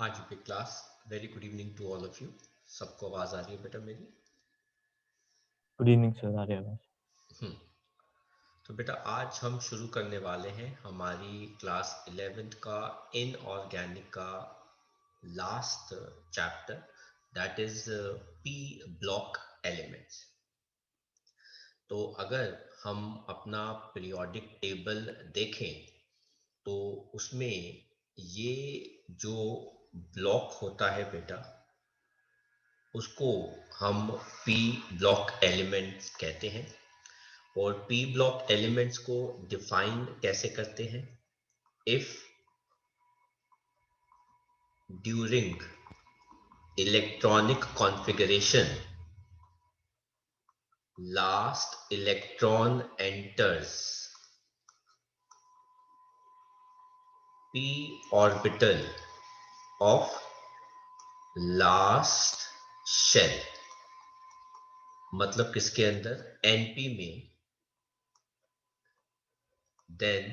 हाँ जी पे class. Very good evening to all of you. सबको आवाज आ रही है बेटा मेरी? गुड इवनिंग सर, आ रहे आवाज। हम्म। तो बेटा आज हम शुरू करने वाले हैं हमारी क्लास 11th का इनऑर्गेनिक का last chapter, that is P block elements. तो अगर हम अपना पीरियोडिक टेबल देखें तो उसमें ये जो ब्लॉक होता है बेटा, उसको हम पी ब्लॉक एलिमेंट्स कहते हैं। और पी ब्लॉक एलिमेंट्स को डिफाइन कैसे करते हैं? If during electronic configuration last electron enters p orbital of last shell, मतलब किसके अंदर? np में, then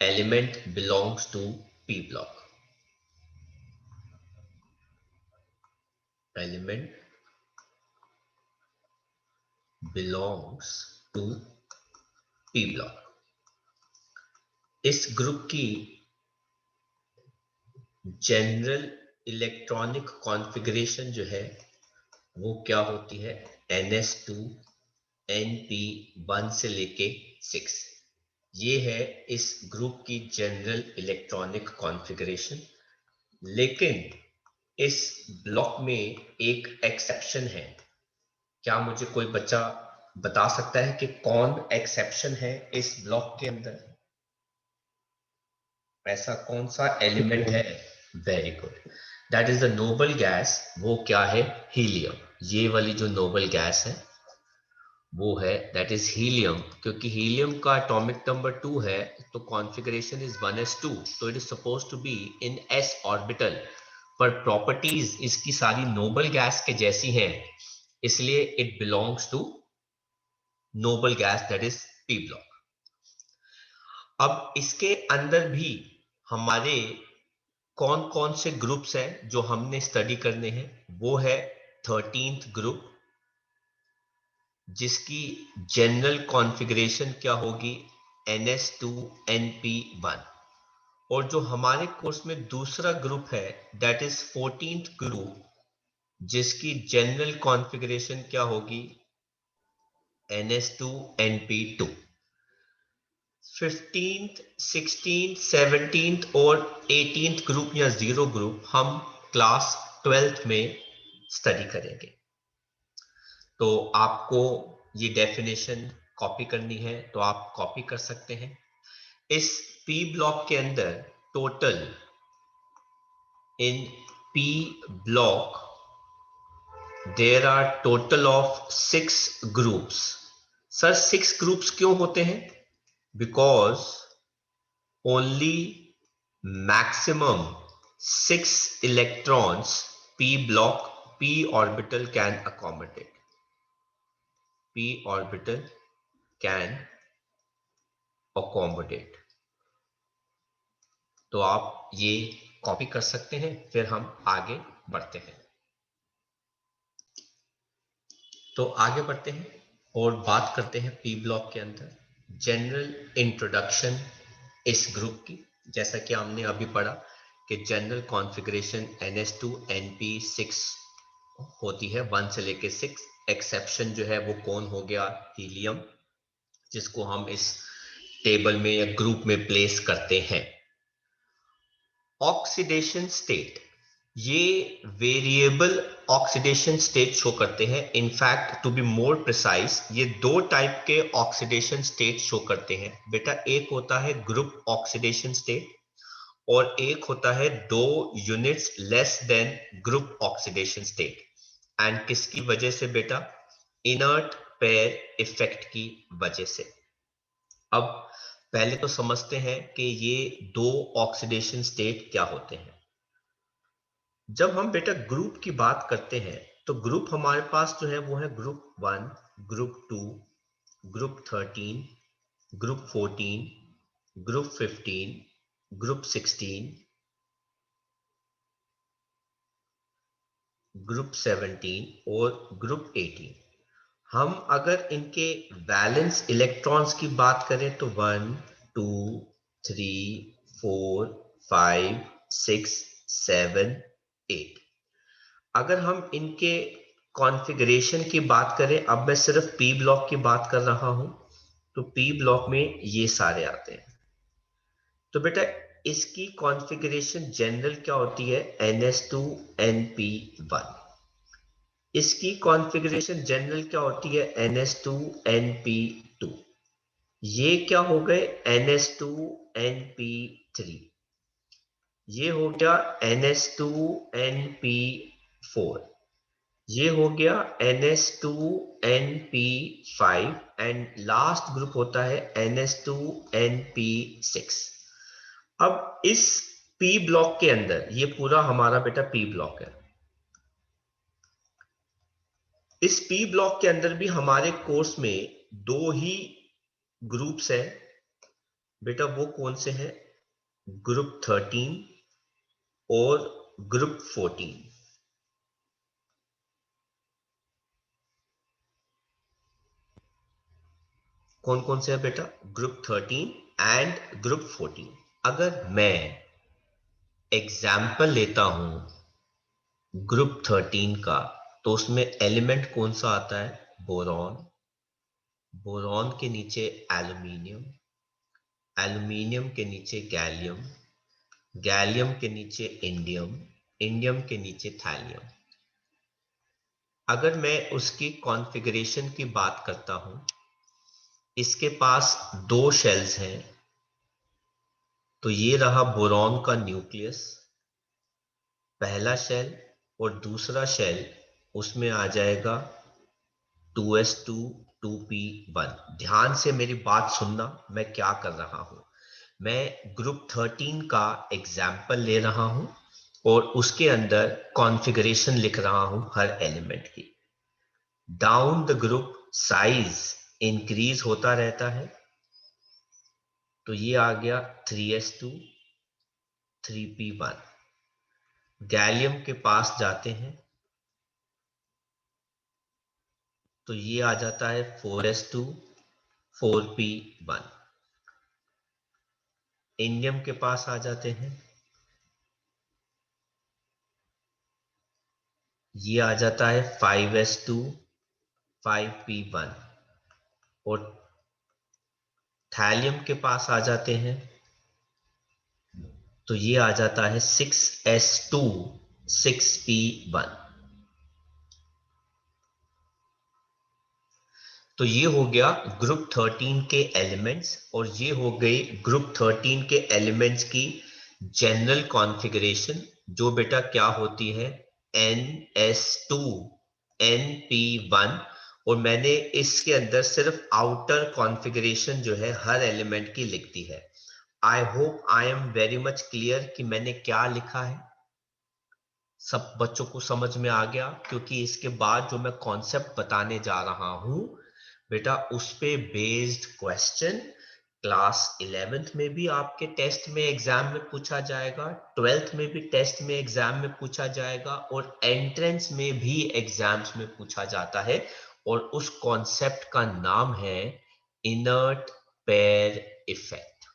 element belongs to p block. Element belongs to p block. इस ग्रुप की जनरल इलेक्ट्रॉनिक कॉन्फ़िगरेशन जो है वो क्या होती है? ns2 np1 से लेके 6। ये है इस ग्रुप की जनरल इलेक्ट्रॉनिक कॉन्फ़िगरेशन। लेकिन इस ब्लॉक में एक एक्सेप्शन है। क्या मुझे कोई बच्चा बता सकता है कि कौन एक्सेप्शन है इस ब्लॉक के अंदर? ऐसा कौन सा एलिमेंट है? Very good, that is the noble gas. वो क्या है? हीलियम। ये वाली जो नोबल गैस है वो है दैट इज हीलियम। क्योंकि हीलियम का एटॉमिक नंबर 2 है तो कॉन्फ़िगरेशन इज 1s2, तो it is suppose to be in s orbital. पर प्रॉपर्टीज इसकी सारी नोबल गैस के जैसी हैं, इसलिए it belongs to noble gas, that is p block. अब इसके अंदर भी हमारे कौन कौन से ग्रुप्स हैं जो हमने स्टडी करने हैं? वो है 13th ग्रुप, जिसकी जनरल कॉन्फ़िगरेशन क्या होगी? ns2np1। और जो हमारे कोर्स में दूसरा ग्रुप है दैट इज 14th ग्रुप, जिसकी जनरल कॉन्फ़िगरेशन क्या होगी? ns2np2। 15th 16th 17th और 18th ग्रुप या जीरो ग्रुप हम क्लास 12th में स्टडी करेंगे। तो आपको ये डेफिनेशन कॉपी करनी है तो आप कॉपी कर सकते हैं। इस पी ब्लॉक के अंदर total in P block there are total of 6 groups. Sir 6 groups क्यों होते हैं? Because only maximum 6 electrons p block p orbital can accommodate. p orbital can accommodate. तो आप ये कॉपी कर सकते हैं, फिर हम आगे बढ़ते हैं। तो आगे बढ़ते हैं और बात करते हैं पी ब्लॉक के अंदर जनरल इंट्रोडक्शन इस ग्रुप की। जैसा कि हमने अभी पढ़ा कि जनरल कॉन्फ़िगरेशन ns2 np6 होती है, 1 से लेके 6। एक्सेप्शन जो है वो कौन हो गया? हीलियम, जिसको हम इस टेबल में या ग्रुप में प्लेस करते हैं। ऑक्सीडेशन स्टेट, ये वेरिएबल ऑक्सीडेशन स्टेट शो करते हैं। In fact to be more precise, ये दो टाइप के ऑक्सीडेशन स्टेट शो करते हैं बेटा। एक होता है ग्रुप ऑक्सीडेशन स्टेट और एक होता है 2 units less than group oxidation state. And किसकी वजह से बेटा? इनर्ट पेयर इफेक्ट की वजह से। अब पहले तो समझते हैं कि ये दो ऑक्सीडेशन स्टेट क्या होते हैं। जब हम बेटा ग्रुप की बात करते हैं तो ग्रुप हमारे पास जो है वो है group 1, group 2, group 13, group 14, group 15, group 16, group 17 और ग्रुप 18। हम अगर इनके वैलेंस इलेक्ट्रॉन्स की बात करें तो 1 2 3 4 5 6 7 8। अगर हम इनके कॉन्फ़िगरेशन की बात करें, अब मैं सिर्फ पी ब्लॉक की बात कर रहा हूं, तो पी ब्लॉक में ये सारे आते हैं। तो बेटा इसकी कॉन्फ़िगरेशन जनरल क्या होती है, NS2NP1। इसकी कॉन्फ़िगरेशन जनरल क्या होती है, NS2NP2। ये क्या हो गए, NS2NP3। ये हो गया NS2NP4। ये हो गया NS2NP5 एंड लास्ट ग्रुप होता है NS2NP6। अब इस P ब्लॉक के अंदर, ये पूरा हमारा बेटा P ब्लॉक है। इस P ब्लॉक के अंदर भी हमारे कोर्स में दो ही ग्रुप्स हैं बेटा, वो कौन से हैं, ग्रुप 13 और ग्रुप 14। कौन कौन से है बेटा, ग्रुप 13 एंड ग्रुप 14। अगर मैं एग्जाम्पल लेता हूं ग्रुप 13 का, तो उसमें एलिमेंट कौन सा आता है, बोरॉन। बोरॉन के नीचे एल्यूमिनियम, एल्यूमिनियम के नीचे गैलियम, गैलियम के नीचे इंडियम, इंडियम के नीचे थैलियम। अगर मैं उसकी कॉन्फ़िगरेशन की बात करता हूं, इसके पास दो शेल्स हैं, तो ये रहा बोरॉन का न्यूक्लियस, पहला शेल, और दूसरा शेल उसमें आ जाएगा 2s2 2p1। ध्यान से मेरी बात सुनना, मैं क्या कर रहा हूं, मैं ग्रुप 13 का एग्जाम्पल ले रहा हूं और उसके अंदर कॉन्फ़िगरेशन लिख रहा हूं हर एलिमेंट की। Down the group size increase होता रहता है, तो ये आ गया 3s2 3p1। गैलियम के पास जाते हैं तो ये आ जाता है 4s2 4p1। इंडियम के पास आ जाते हैं, ये आ जाता है 5s2 5p1। और थैलियम के पास आ जाते हैं तो ये आ जाता है 6s2 6p1। तो ये हो गया ग्रुप 13 के एलिमेंट्स, और ये हो गई ग्रुप 13 के एलिमेंट्स की जनरल कॉन्फ़िगरेशन, जो बेटा क्या होती है, NS2 NP1। और मैंने इसके अंदर सिर्फ आउटर कॉन्फ़िगरेशन जो है हर एलिमेंट की लिख दी है। I hope I am very much clear कि मैंने क्या लिखा है, सब बच्चों को समझ में आ गया। क्योंकि इसके बाद जो मैं कॉन्सेप्ट बताने जा रहा हूं बेटा, उस पे बेस्ड क्वेश्चन क्लास 11th में भी आपके टेस्ट में एग्जाम में पूछा जाएगा, 12th में भी टेस्ट में एग्जाम में पूछा जाएगा, और एंट्रेंस में भी एग्जाम्स में पूछा जाता है। और उस कॉन्सेप्ट का नाम है इनर्ट पेयर इफेक्ट।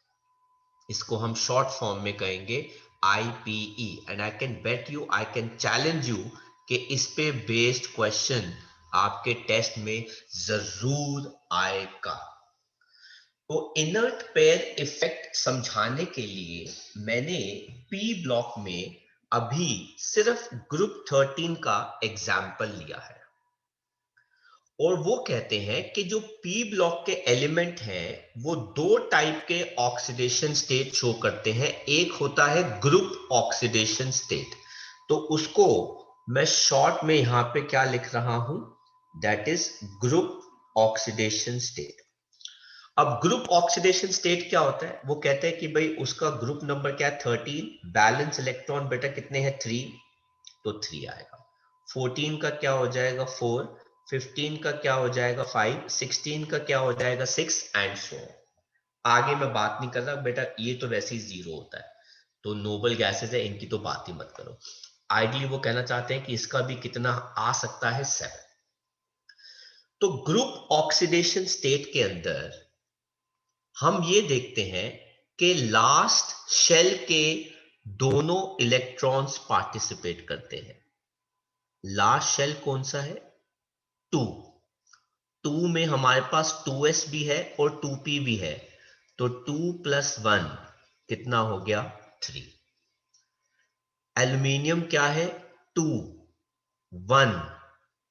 इसको हम शॉर्ट फॉर्म में कहेंगे IPE। And I can bet you, I can challenge you कि इस पे बेस्ड क्वेश्चन आपके टेस्ट में जरूर आएगा। तो इनर्ट पेयर इफेक्ट समझाने के लिए मैंने पी ब्लॉक में अभी सिर्फ ग्रुप 13 का एग्जाम्पल लिया है। और वो कहते हैं कि जो पी ब्लॉक के एलिमेंट हैं वो दो टाइप के ऑक्सीडेशन स्टेट शो करते हैं। एक होता है ग्रुप ऑक्सीडेशन स्टेट, तो उसको मैं शॉर्ट में यहां पे क्या लिख रहा हूं, that is group oxidation state. अब ग्रुप ऑक्सीडेशन स्टेट क्या होता है, वो कहते हैं कि भाई उसका ग्रुप नंबर क्या है, 13, बैलेंस इलेक्ट्रॉन बेटा कितने हैं, 3, तो 3 आएगा। 14 का क्या हो जाएगा, 4, 15 का क्या हो जाएगा, 5, 16 का क्या हो जाएगा, 6 एंड सो। आगे मैं बात नहीं कर रहा बेटा, ये तो वैसे ही 0 होता है, तो नोबल गैसेस है, इनकी तो बात ही मत करो। आइडली वो कहना चाहते हैं कि इसका भी कितना आ सकता है 7। तो ग्रुप ऑक्सीडेशन स्टेट के अंदर हम ये देखते हैं कि लास्ट शेल के दोनों इलेक्ट्रॉन्स पार्टिसिपेट करते हैं। लास्ट शेल कौन सा है? 2। 2 में हमारे पास 2s भी है और 2p भी है, तो 2 + 1 कितना हो गया? 3। एल्यूमिनियम क्या है? 2 1,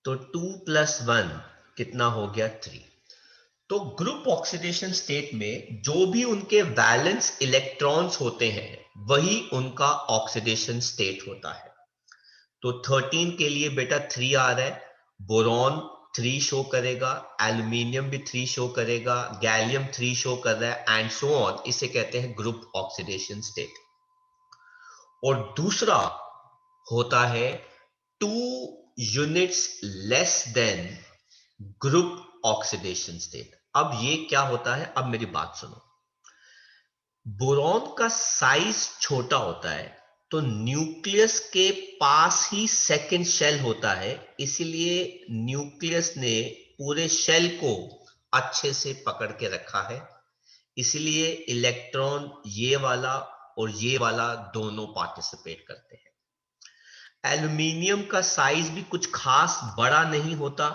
तो 2 + 1 कितना हो गया? 3। तो ग्रुप ऑक्सीडेशन स्टेट में जो भी उनके वैलेंस इलेक्ट्रॉन्स होते हैं वही उनका ऑक्सीडेशन स्टेट होता है। तो 13 के लिए बेटा 3 आ रहा है, बोरॉन 3 शो करेगा, एल्यूमिनियम भी 3 शो करेगा, गैलियम 3 शो कर रहा है, एंड सो ऑन। इसे कहते हैं ग्रुप ऑक्सीडेशन स्टेट। और दूसरा होता है 2 units less than group oxidation state. अब ये क्या होता है? अब मेरी बात सुनो। बोरॉन का साइज छोटा होता है, तो न्यूक्लियस के पास ही सेकंड शेल होता है, इसीलिए न्यूक्लियस ने पूरे शेल को अच्छे से पकड़ के रखा है। इसलिए इलेक्ट्रॉन ये वाला और ये वाला दोनों पार्टिसिपेट करते हैं। एल्यूमिनियम का साइज भी कुछ खास बड़ा नहीं होता,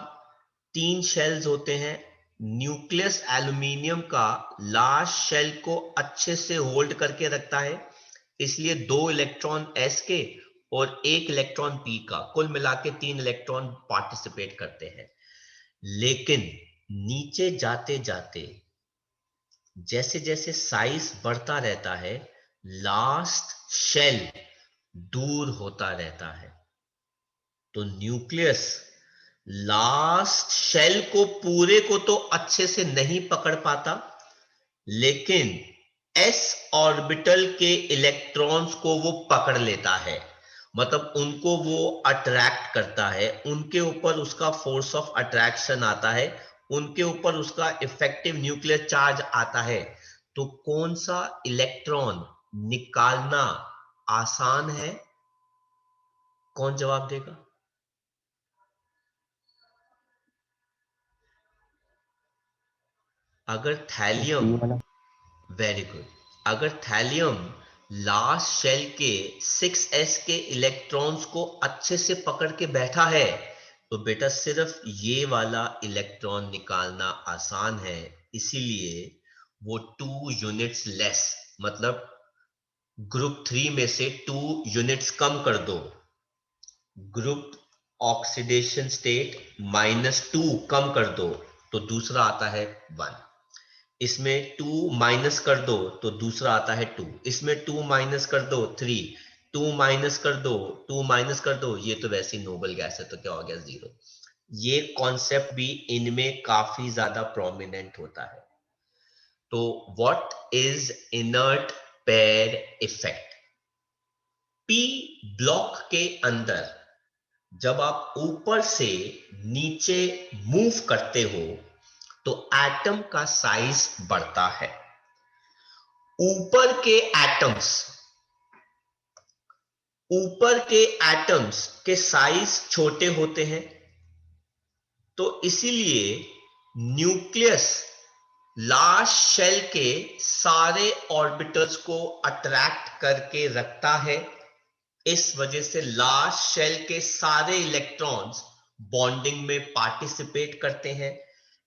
3 शेल्स होते हैं। न्यूक्लियस एल्यूमिनियम का लास्ट शेल को अच्छे से होल्ड करके रखता है, इसलिए 2 इलेक्ट्रॉन s के और 1 इलेक्ट्रॉन p का, कुल मिला के 3 इलेक्ट्रॉन पार्टिसिपेट करते हैं। लेकिन नीचे जाते जाते जैसे जैसे साइज बढ़ता रहता है, लास्ट शेल दूर होता रहता है। तो न्यूक्लियस लास्ट शेल को पूरे को तो अच्छे से नहीं पकड़ पाता, लेकिन s ऑर्बिटल के इलेक्ट्रॉन्स को वो पकड़ लेता है, मतलब उनको वो अट्रैक्ट करता है, उनके ऊपर उसका फोर्स ऑफ अट्रैक्शन आता है, उनके ऊपर उसका इफेक्टिव न्यूक्लियर चार्ज आता है। तो कौन सा इलेक्ट्रॉन निकालना आसान है? कौन जवाब देगा? अगर थैलियम, पी वाला। वेरी गुड, अगर थैलियम लास्ट शेल के 6s के इलेक्ट्रॉन्स को अच्छे से पकड़ के बैठा है, तो बेटा सिर्फ ये वाला इलेक्ट्रॉन निकालना आसान है, इसीलिए वो 2 यूनिट्स लेस, मतलब ग्रुप 3 में से 2 यूनिट्स कम कर दो, ग्रुप ऑक्सीडेशन स्टेट -2 कम कर दो, तो दूसरा आता है 1। इसमें 2 माइनस कर दो तो दूसरा आता है 2, इसमें 2 माइनस कर दो 3, 2 माइनस कर दो, 2 माइनस कर दो, ये तो वैसे ही नोबल गैस है, तो क्या हो गया? 0। ये कॉन्सेप्ट भी इनमें काफी ज्यादा प्रोमिनेंट होता है। तो what is inert pair effect? P block के अंदर जब आप ऊपर से नीचे मूव करते हो तो एटम का साइज बढ़ता है। ऊपर के एटम्स के साइज छोटे होते हैं, तो इसीलिए न्यूक्लियस लास्ट शेल के सारे ऑर्बिटल्स को अट्रैक्ट करके रखता है। इस वजह से लास्ट शेल के सारे इलेक्ट्रॉन्स बॉन्डिंग में पार्टिसिपेट करते हैं।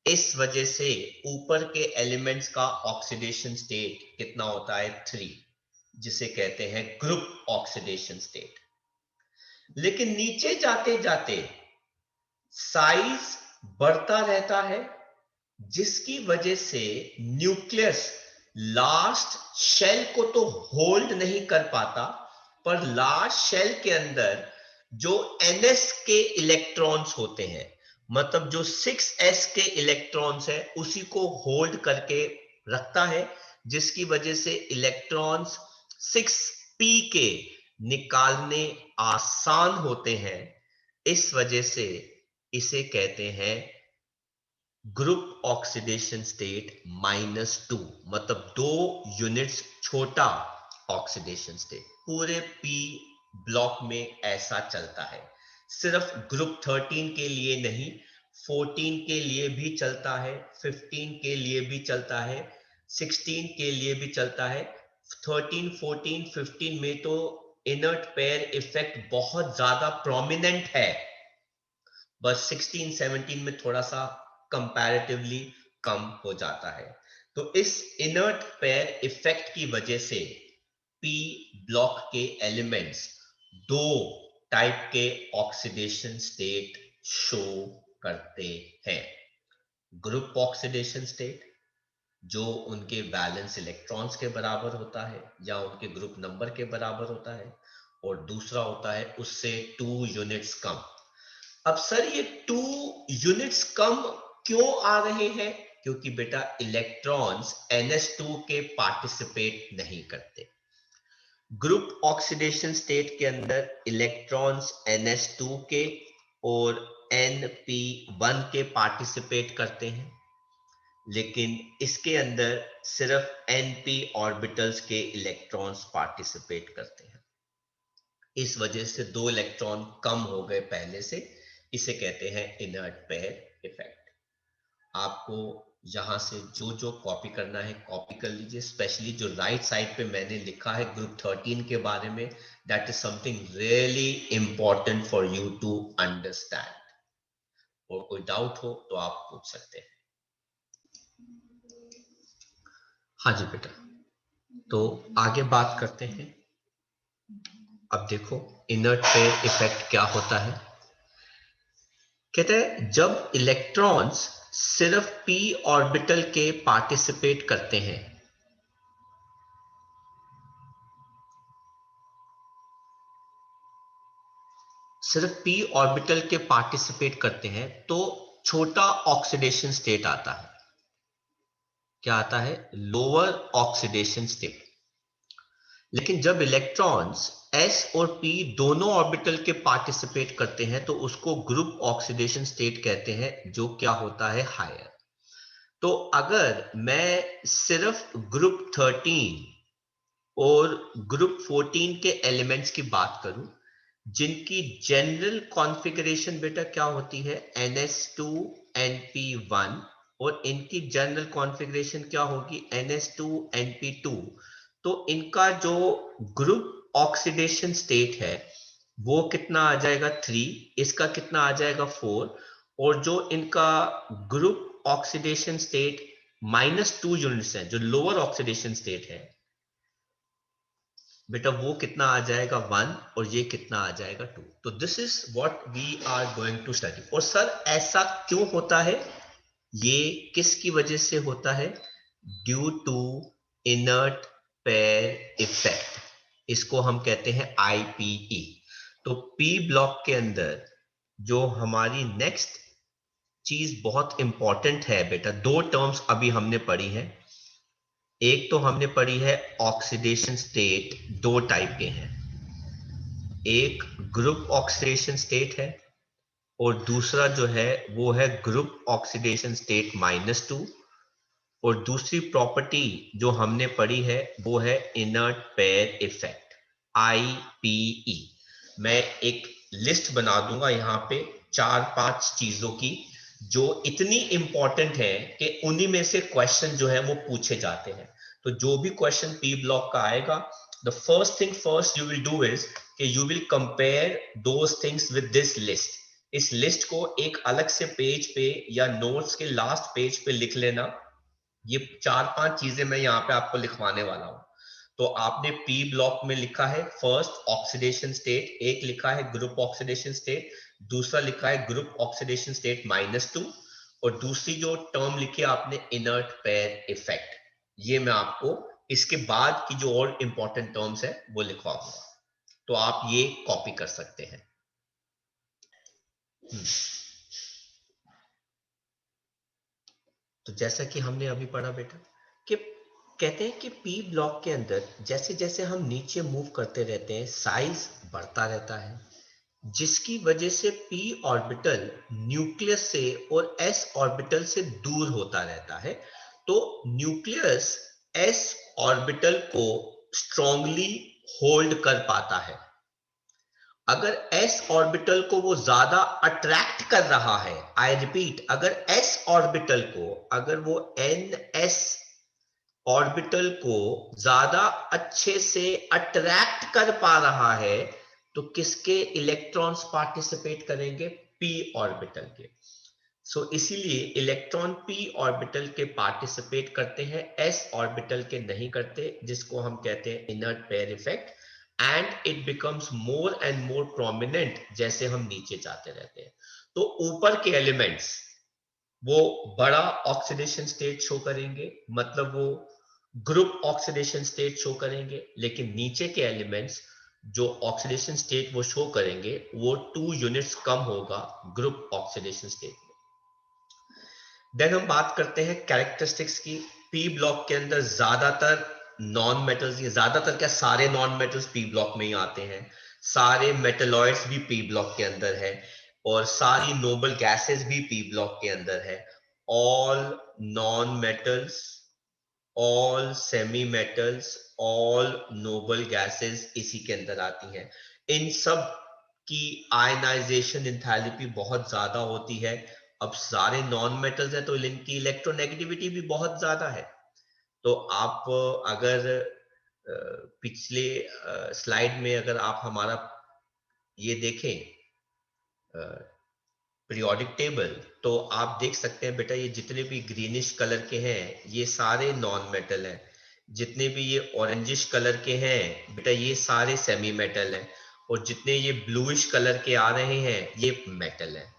इस वजह से ऊपर के एलिमेंट्स का ऑक्सीडेशन स्टेट कितना होता है? 3, जिसे कहते हैं ग्रुप ऑक्सीडेशन स्टेट। लेकिन नीचे जाते जाते साइज बढ़ता रहता है, जिसकी वजह से न्यूक्लियस लास्ट शेल को तो होल्ड नहीं कर पाता, पर लास्ट शेल के अंदर जो ns के इलेक्ट्रॉन्स होते हैं, मतलब जो 6s के इलेक्ट्रॉन्स है, उसी को होल्ड करके रखता है, जिसकी वजह से इलेक्ट्रॉन्स 6p के निकालने आसान होते हैं। इस वजह से इसे कहते हैं ग्रुप ऑक्सीडेशन स्टेट -2, मतलब 2 यूनिट्स छोटा ऑक्सीडेशन स्टेट। पूरे p ब्लॉक में ऐसा चलता है। सिर्फ ग्रुप 13 के लिए नहीं, 14 के लिए भी चलता है, 15 के लिए भी चलता है, 16 के लिए भी चलता है। 13, 14, 15 में तो इनर्ट पेयर इफेक्ट बहुत ज्यादा प्रोमिनेंट है, बस 16, 17 में थोड़ा सा कंपैरेटिवली कम हो जाता है। तो इस इनर्ट पेयर इफेक्ट की वजह से पी ब्लॉक के एलिमेंट्स दो टाइप के ऑक्सीडेशन स्टेट शो करते हैं। ग्रुप ऑक्सीडेशन स्टेट जो उनके वैलेंस इलेक्ट्रॉन्स के बराबर होता है या उनके ग्रुप नंबर के बराबर होता है, और दूसरा होता है उससे 2 यूनिट्स कम। अब सर ये 2 यूनिट्स कम क्यों आ रहे हैं? क्योंकि बेटा इलेक्ट्रॉन्स NH2 के पार्टिसिपेट नहीं करते। ग्रुप ऑक्सीडेशन स्टेट के अंदर इलेक्ट्रॉन्स NH2 के और Np1 के पार्टिसिपेट करते हैं, लेकिन इसके अंदर सिर्फ Np ऑर्बिटल्स के इलेक्ट्रॉन्स पार्टिसिपेट करते हैं। इस वजह से 2 इलेक्ट्रॉन कम हो गए पहले से, इसे कहते हैं इनर्ट पेयर इफेक्ट। आपको यहां से जो जो कॉपी करना है कॉपी कर लीजिए, स्पेशली जो राइट साइड पे मैंने लिखा है ग्रुप 13 के बारे में, that is something really important for you to understand. और कोई डाउट हो तो आप पूछ सकते हैं। हाँ जी बेटा, तो आगे बात करते हैं। अब देखो इनर्ट पेयर इफेक्ट क्या होता है। कहते हैं जब इलेक्ट्रॉन्स सिर्फ p ऑर्बिटल के पार्टिसिपेट करते हैं, सिर्फ p ऑर्बिटल के पार्टिसिपेट करते हैं तो छोटा ऑक्सीडेशन स्टेट आता है। क्या आता है? Lower oxidation state. लेकिन जब इलेक्ट्रॉन्स s और p दोनों ऑर्बिटल के पार्टिसिपेट करते हैं तो उसको ग्रुप ऑक्सीडेशन स्टेट कहते हैं, जो क्या होता है? हायर। तो अगर मैं सिर्फ ग्रुप 13 और ग्रुप 14 के एलिमेंट्स की बात करूं, जिनकी जनरल कॉन्फ़िगरेशन बेटा क्या होती है? NH2 NP1, और इनकी जनरल कॉन्फ़िगरेशन क्या होगी? NH2 NP2। तो इनका जो ग्रुप ऑक्सीडेशन स्टेट है वो कितना आ जाएगा? 3। इसका कितना आ जाएगा? 4। और जो इनका ग्रुप ऑक्सीडेशन स्टेट -2 यूनिट्स है, जो लोअर ऑक्सीडेशन स्टेट है बेटा, वो कितना आ जाएगा? 1। और ये कितना आ जाएगा? 2। तो this is what we are going to study. और सर ऐसा क्यों होता है? ये किसकी वजह से होता है? Due to inert pair effect. इसको हम कहते हैं IPE। तो पी ब्लॉक के अंदर जो हमारी नेक्स्ट चीज बहुत इंपॉर्टेंट है बेटा, 2 टर्म्स अभी हमने पढ़ी है। एक तो हमने पढ़ी है ऑक्सीडेशन स्टेट, 2 टाइप के हैं, एक ग्रुप ऑक्सीडेशन स्टेट है और दूसरा जो है वो है ग्रुप ऑक्सीडेशन स्टेट -2। और दूसरी प्रॉपर्टी जो हमने पढ़ी है वो है इनर्ट पेयर इफेक्ट, IPE। मैं एक लिस्ट बना दूंगा यहाँ पे 4-5 चीजों की जो इतनी इंपॉर्टेंट है कि उन्हीं में से क्वेश्चन जो है वो पूछे जाते हैं। तो जो भी क्वेश्चन पी ब्लॉक का आएगा, the first thing first you will do is कि you will compare those things with this list. इस लिस्ट को एक अलग से पेज पे या नोट्स के लास्ट पेज पे लिख लेना। ये 4-5 चीजें मैं यहाँ पे आपको लिखवाने वाला हूं। तो आपने पी ब्लॉक में लिखा है फर्स्ट ऑक्सीडेशन स्टेट, एक लिखा है ग्रुप ऑक्सीडेशन स्टेट, दूसरा लिखा है ग्रुप ऑक्सीडेशन स्टेट -2, और दूसरी जो टर्म लिखी है आपने इनर्ट पेयर इफेक्ट। ये मैं आपको इसके बाद की जो और इंपॉर्टेंट टर्म्स है वो लिखवाऊंगा, तो आप ये कॉपी कर सकते हैं। तो जैसा कि हमने अभी पढ़ा बेटा कि कहते हैं कि पी ब्लॉक के अंदर जैसे जैसे हम नीचे मूव करते रहते हैं साइज बढ़ता रहता है, जिसकी वजह से p ऑर्बिटल न्यूक्लियस से और s ऑर्बिटल से दूर होता रहता है। तो न्यूक्लियस s ऑर्बिटल को स्ट्रांगली होल्ड कर पाता है। अगर s ऑर्बिटल को वो ज्यादा अट्रैक्ट कर रहा है, आई रिपीट, अगर s ऑर्बिटल को, अगर वो ns ऑर्बिटल को ज्यादा अच्छे से अट्रैक्ट कर पा रहा है, तो किसके इलेक्ट्रॉन्स पार्टिसिपेट करेंगे? p ऑर्बिटल के। सो इसीलिए इलेक्ट्रॉन p ऑर्बिटल के पार्टिसिपेट करते हैं, s ऑर्बिटल के नहीं करते, जिसको हम कहते हैं inert pair effect. And it becomes more and more prominent जैसे हम नीचे जाते रहते हैं। तो ऊपर के एलिमेंट्स वो बड़ा ऑक्सीडेशन स्टेट शो करेंगे, मतलब वो ग्रुप ऑक्सीडेशन स्टेट शो करेंगे, लेकिन नीचे के एलिमेंट्स जो ऑक्सीडेशन स्टेट वो शो करेंगे वो 2 यूनिट्स कम होगा ग्रुप ऑक्सीडेशन स्टेट में। देन हम बात करते हैं कैरेक्टरिस्टिक्स की। पी ब्लॉक के अंदर ज्यादातर नॉन मेटल्स, ये ज्यादातर क्या, सारे नॉन मेटल्स पी ब्लॉक में ही आते हैं, सारे मेटलॉइड्स भी पी ब्लॉक के अंदर है, और सारी नोबल गैसेस भी पी ब्लॉक के अंदर है। All non metals, all semi metals, all noble gases इसी के अंदर आती हैं। इन सब की आयनाइजेशन एंथैल्पी बहुत ज्यादा होती है। अब सारे नॉन मेटल्स हैं तो इनकी इलेक्ट्रोनेगेटिविटी भी बहुत ज्यादा है। तो आप अगर पिछले स्लाइड में अगर आप हमारा ये देखें पीरियोडिक टेबल, तो आप देख सकते हैं बेटा, ये जितने भी ग्रीनिश कलर के हैं ये सारे नॉन मेटल हैं, जितने भी ये ऑरेंजिश कलर के हैं बेटा ये सारे सेमी मेटल हैं, और जितने ये ब्लूइश कलर के आ रहे हैं ये मेटल हैं।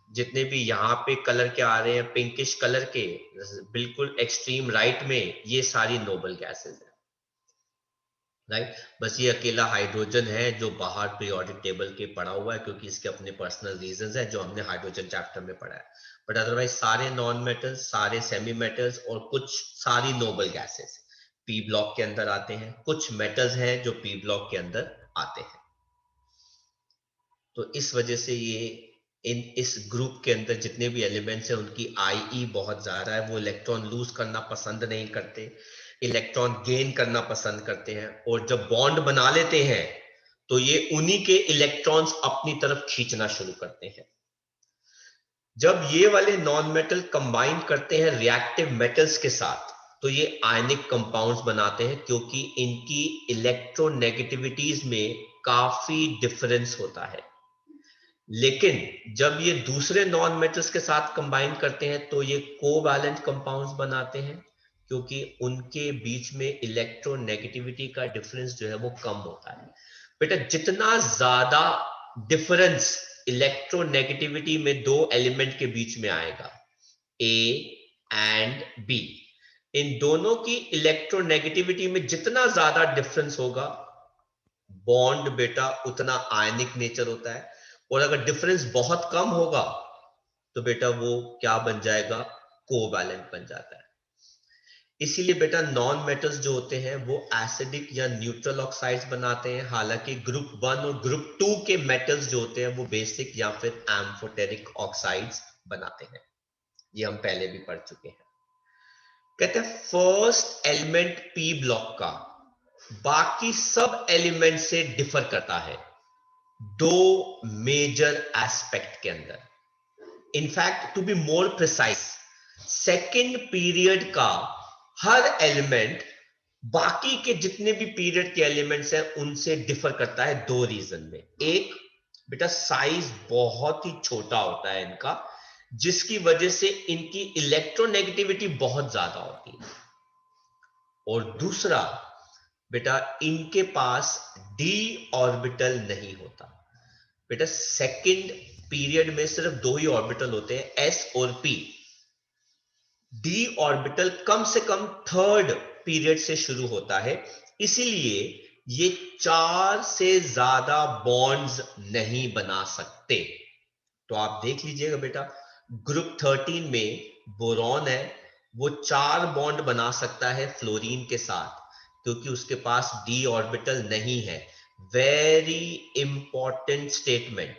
जितने भी यहाँ पे कलर के आ रहे हैं पिंकिश कलर के, बिल्कुल एक्सट्रीम राइट में, ये सारी नोबल गैसेस हैं, राइट। बस ये अकेला हाइड्रोजन है जो बाहर पीरियोडिक टेबल के पड़ा हुआ है, क्योंकि इसके अपने पर्सनल रीजंस है जो हमने हाइड्रोजन चैप्टर में पढ़ा है। बट अदरवाइज सारे नॉन मेटल्स, सारे सेमी मेटल्स और कुछ सारी नोबल गैसेस पी ब्लॉक के अंदर आते हैं। कुछ मेटल्स हैं जो पी ब्लॉक के अंदर आते हैं। तो इस वजह से ये इस ग्रुप के अंदर जितने भी एलिमेंट्स हैं उनकी IE बहुत ज्यादा है। वो इलेक्ट्रॉन लूज करना पसंद नहीं करते, इलेक्ट्रॉन गेन करना पसंद करते हैं, और जब बॉन्ड बना लेते हैं तो ये उन्हीं के इलेक्ट्रॉन्स अपनी तरफ खींचना शुरू करते हैं। जब ये वाले नॉन मेटल कंबाइन करते हैं रिएक्टिव मेटल्स के साथ, तो ये आयनिक कंपाउंड्स बनाते हैं, क्योंकि इनकी इलेक्ट्रोनेगेटिविटीज में काफी डिफरेंस होता है। लेकिन जब ये दूसरे नॉन मेटल्स के साथ कंबाइन करते हैं तो ये कोवैलेंट कंपाउंड्स बनाते हैं, क्योंकि उनके बीच में इलेक्ट्रोनेगेटिविटी का डिफरेंस जो है वो कम होता है। बेटा जितना ज्यादा डिफरेंस इलेक्ट्रोनेगेटिविटी में दो एलिमेंट के बीच में आएगा, A एंड B, इन दोनों की इलेक्ट्रोनेगेटिविटी में जितना ज्यादा डिफरेंस होगा, बॉन्ड बेटा उतना आयनिक नेचर होता है। और अगर डिफरेंस बहुत कम होगा तो बेटा वो क्या बन जाएगा? कोवैलेंट बन जाता है। इसीलिए बेटा नॉन मेटल्स जो होते हैं वो एसिडिक या न्यूट्रल ऑक्साइड्स बनाते हैं, हालांकि ग्रुप 1 और ग्रुप 2 के मेटल्स जो होते हैं वो बेसिक या फिर एम्फोटेरिक ऑक्साइड्स बनाते हैं। ये हम पहले भी पढ़ चुके हैं। कहते हैं फर्स्ट एलिमेंट पी ब्लॉक का बाकी सब एलिमेंट से डिफर करता है दो मेजर एस्पेक्ट के अंदर। In fact to be more precise, second period का हर एलिमेंट बाकी के जितने भी पीरियड के एलिमेंट्स हैं उनसे डिफर करता है दो रीजन में। एक बेटा साइज बहुत ही छोटा होता है इनका, जिसकी वजह से इनकी इलेक्ट्रोनेगेटिविटी बहुत ज्यादा होती है, और दूसरा बेटा इनके पास d ऑर्बिटल नहीं होता। बेटा सेकंड पीरियड में सिर्फ दो ही ऑर्बिटल होते हैं, s और p। d ऑर्बिटल कम से कम थर्ड पीरियड से शुरू होता है, इसीलिए ये 4 से ज्यादा बॉन्ड्स नहीं बना सकते। तो आप देख लीजिएगा बेटा, ग्रुप 13 में बोरॉन है, वो 4 बॉन्ड बना सकता है फ्लोरीन के साथ, क्योंकि उसके पास d ऑर्बिटल नहीं है। Very important statement.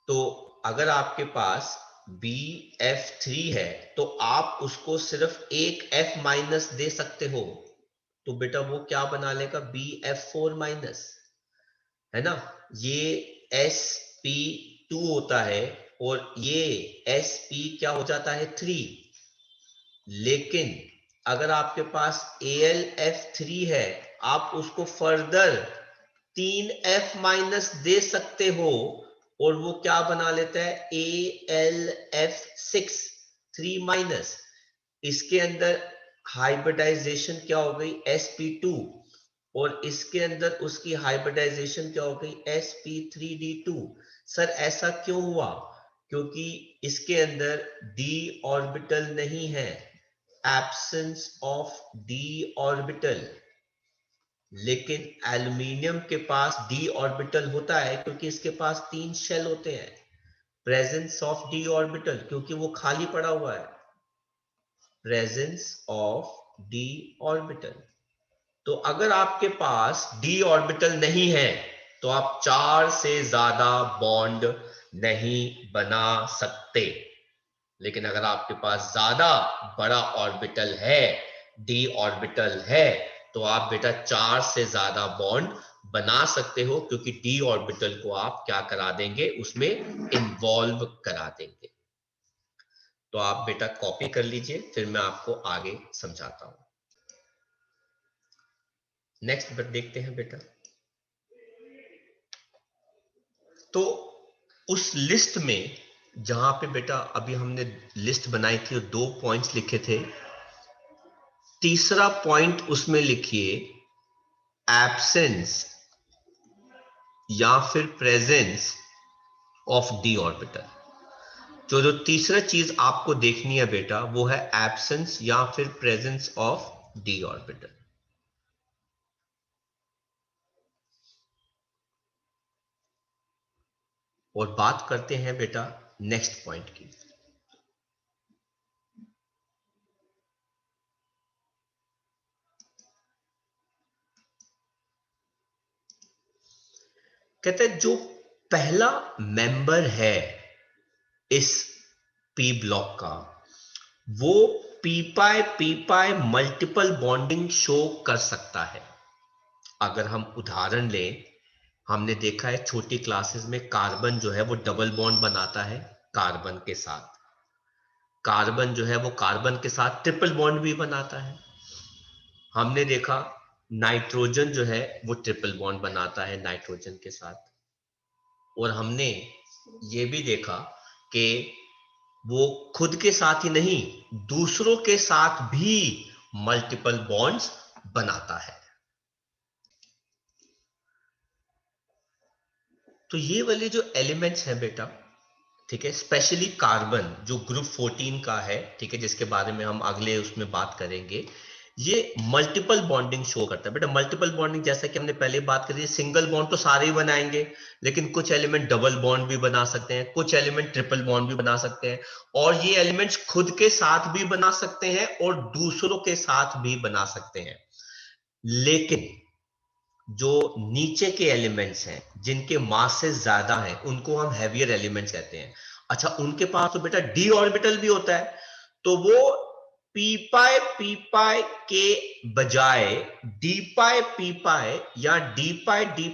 तो अगर आपके पास BF3 है तो आप उसको सिर्फ एक F- दे सकते हो, तो बेटा वो क्या बना लेगा, BF4 माइनस, है ना। ये sp2 होता है और ये sp क्या हो जाता है 3। लेकिन अगर आपके पास AlF3 है, आप उसको फर्दर 3F माइनस दे सकते हो और वो क्या बना लेता है AlF6 3 माइनस। इसके अंदर हाइब्रिडाइजेशन क्या हो गई sp2 और इसके अंदर उसकी हाइब्रिडाइजेशन क्या हो गई sp3d2। सर ऐसा क्यों हुआ, क्योंकि इसके अंदर d ऑर्बिटल नहीं है, एब्सेंस ऑफ d ऑर्बिटल। लेकिन एल्यूमिनियम के पास d ऑर्बिटल होता है क्योंकि इसके पास 3 शेल होते हैं। प्रेजेंस ऑफ d ऑर्बिटल, क्योंकि वो खाली पड़ा हुआ है, प्रेजेंस ऑफ d ऑर्बिटल। तो अगर आपके पास d ऑर्बिटल नहीं है तो आप 4 से ज्यादा बॉन्ड नहीं बना सकते। लेकिन अगर आपके पास ज्यादा बड़ा ऑर्बिटल है, d ऑर्बिटल है, तो आप बेटा 4 से ज्यादा बॉन्ड बना सकते हो, क्योंकि d ऑर्बिटल को आप क्या करा देंगे, उसमें इन्वॉल्व करा देंगे। तो आप बेटा कॉपी कर लीजिए, फिर मैं आपको आगे समझाता हूं। नेक्स्ट देखते हैं बेटा। तो उस लिस्ट में जहां पे बेटा अभी हमने लिस्ट बनाई थी और 2 पॉइंट्स लिखे थे, तीसरा पॉइंट उसमें लिखिए एब्सेंस या फिर प्रेजेंस ऑफ डी ऑर्बिटल। जो तीसरा चीज आपको देखनी है बेटा वो है एब्सेंस या फिर प्रेजेंस ऑफ डी ऑर्बिटल। और बात करते हैं बेटा नेक्स्ट पॉइंट की। कहते हैं जो पहला मेंबर है इस पी ब्लॉक का, वो पी पाई मल्टीपल बॉन्डिंग शो कर सकता है। अगर हम उदाहरण लें, हमने देखा है छोटी क्लासेस में कार्बन जो है वो डबल बॉन्ड बनाता है कार्बन के साथ, कार्बन जो है वो कार्बन के साथ ट्रिपल बॉन्ड भी बनाता है। हमने देखा नाइट्रोजन जो है वो ट्रिपल बॉन्ड बनाता है नाइट्रोजन के साथ। और हमने ये भी देखा कि वो खुद के साथ ही नहीं, दूसरों के साथ भी मल्टीपल बॉन्ड्स बनाता है। तो ये वाले जो एलिमेंट्स हैं बेटा, ठीक है, स्पेशली कार्बन जो ग्रुप 14 का है, ठीक है, जिसके बारे में हम अगले उसमें बात करेंगे, ये मल्टीपल बॉन्डिंग शो करता है बेटा। मल्टीपल बॉन्डिंग जैसा कि हमने पहले बात करी, सिंगल बॉन्ड तो सारे ही बनाएंगे, लेकिन कुछ एलिमेंट डबल बॉन्ड भी बना सकते हैं, कुछ एलिमेंट ट्रिपल बॉन्ड भी बना सकते हैं, और ये एलिमेंट्स खुद के साथ भी बना सकते हैं और दूसरों के साथ भी बना सकते हैं। लेकिन जो नीचे के एलिमेंट्स हैं जिनके मासेस ज्यादा हैं उनको हम हैवियर एलिमेंट्स कहते हैं। अच्छा, उनके पास तो बेटा डी ऑर्बिटल भी होता है, तो वो पी पाई के बजाय डी पाई या डी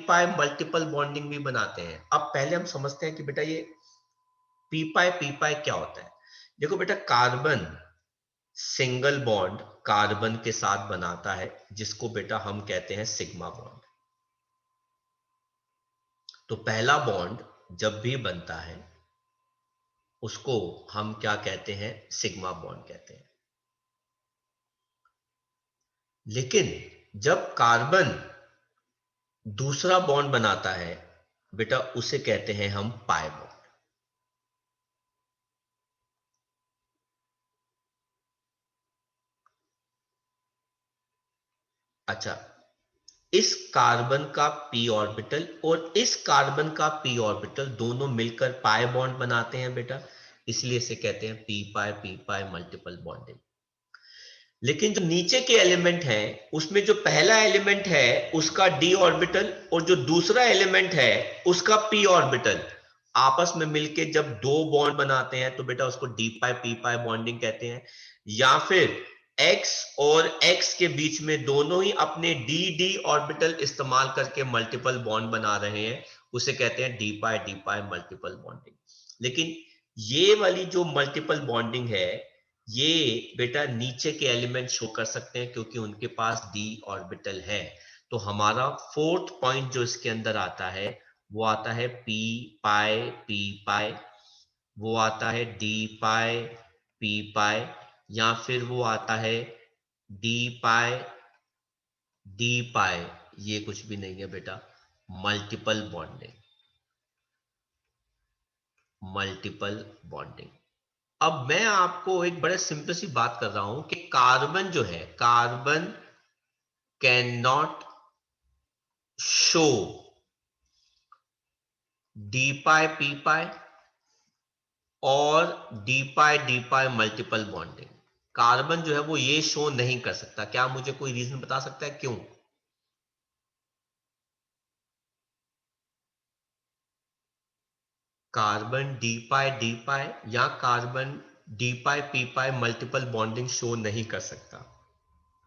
पाई मल्टीपल बॉन्डिंग भी बनाते हैं। अब पहले हम समझते हैं कि बेटा ये पी पाई क्या होता है। देखो बेटा, कार्बन सिंगल बॉन्ड कार्बन के साथ बनाता है जिसको बेटा हम कहते हैं सिग्मा बॉन्ड। तो पहला बॉन्ड जब भी बनता है उसको हम क्या कहते हैं, सिग्मा बॉन्ड कहते हैं। लेकिन जब कार्बन दूसरा बॉन्ड बनाता है बेटा, उसे कहते हैं हम पाई बॉन्ड। अच्छा, इस कार्बन का p ऑर्बिटल और इस कार्बन का p ऑर्बिटल दोनों मिलकर पाई बॉन्ड बनाते हैं बेटा, इसलिए इसे कहते हैं p पाई मल्टीपल बॉन्डिंग। लेकिन जो नीचे के एलिमेंट हैं उसमें जो पहला एलिमेंट है उसका d ऑर्बिटल और जो दूसरा एलिमेंट है उसका p ऑर्बिटल आपस में मिलके जब दो बॉन्ड बनाते हैं तो बेटा उसको d पाई p पाई बॉन्डिंग कहते हैं। या फिर x और x के बीच में दोनों ही अपने डी डी ऑर्बिटल इस्तेमाल करके मल्टीपल बॉन्ड बना रहे हैं, उसे कहते हैं डी पाई मल्टीपल बॉन्डिंग। लेकिन ये वाली जो मल्टीपल बॉन्डिंग है, ये बेटा नीचे के एलिमेंट शो कर सकते हैं क्योंकि उनके पास डी ऑर्बिटल है। तो हमारा फोर्थ पॉइंट जो इसके अंदर आता है वो आता है पी पाई, वो आता है डी पाई पी पाई, या फिर वो आता है डी पाई डी पाई। ये कुछ भी नहीं है बेटा, मल्टीपल बॉन्डिंग, मल्टीपल बॉन्डिंग। अब मैं आपको एक बड़े सिंपल सी बात कर रहा हूं कि कार्बन जो है, carbon can not show d pi p pi और d pi multiple bonding. Carbon जो है वो ये शो नहीं कर सकता। क्या मुझे कोई रीजन बता सकता है क्यों? कार्बन डी पाई या कार्बन डी पाई पी पाई मल्टीपल बॉन्डिंग शो नहीं कर सकता।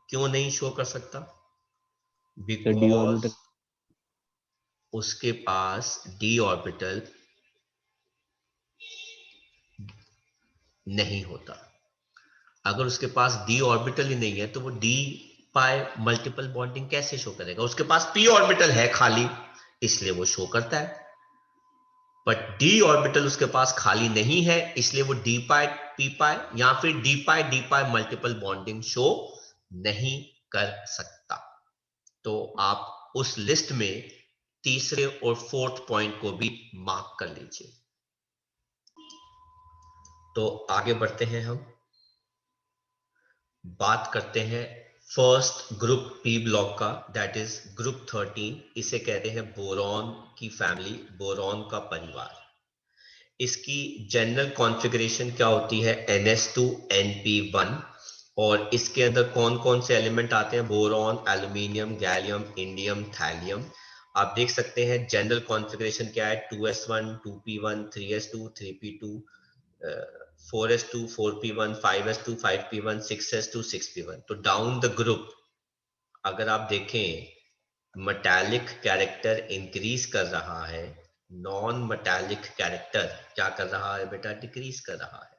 क्यों नहीं शो कर सकता? तो डी बिकॉज ऑर्बिटल उसके पास डी ऑर्बिटल नहीं होता। अगर उसके पास डी ऑर्बिटल ही नहीं है तो वो डी पाई मल्टीपल बॉन्डिंग कैसे शो करेगा? उसके पास पी ऑर्बिटल है खाली, इसलिए वो शो करता है। बट डी ऑर्बिटल उसके पास खाली नहीं है, इसलिए वो डी पाई पी पाई या फिर D pi multiple bonding show नहीं कर सकता। तो आप उस लिस्ट में तीसरे और फोर्थ पॉइंट को भी मार्क कर लीजिए। तो आगे बढ़ते हैं, हम बात करते हैं फर्स्ट ग्रुप पी ब्लॉक का, दैट इज ग्रुप 13। इसे कहते हैं बोरॉन की फैमिली, बोरॉन का परिवार। इसकी जनरल कॉन्फ़िगरेशन क्या होती है? NS2 NP1। और इसके अंदर कौन कौन से एलिमेंट आते हैं? Boron, aluminium, gallium, indium, thallium. आप देख सकते हैं जनरल कॉन्फ़िगरेशन क्या है? 2s1 2p1 3s2 3p2 4s2 4p1 5s2 5p1 6s2 6p1। तो डाउन द ग्रुप अगर आप देखें, मेटालिक कैरेक्टर इंक्रीज कर रहा है, नॉन मेटालिक कैरेक्टर क्या कर रहा है बेटा? डिक्रीज कर रहा है।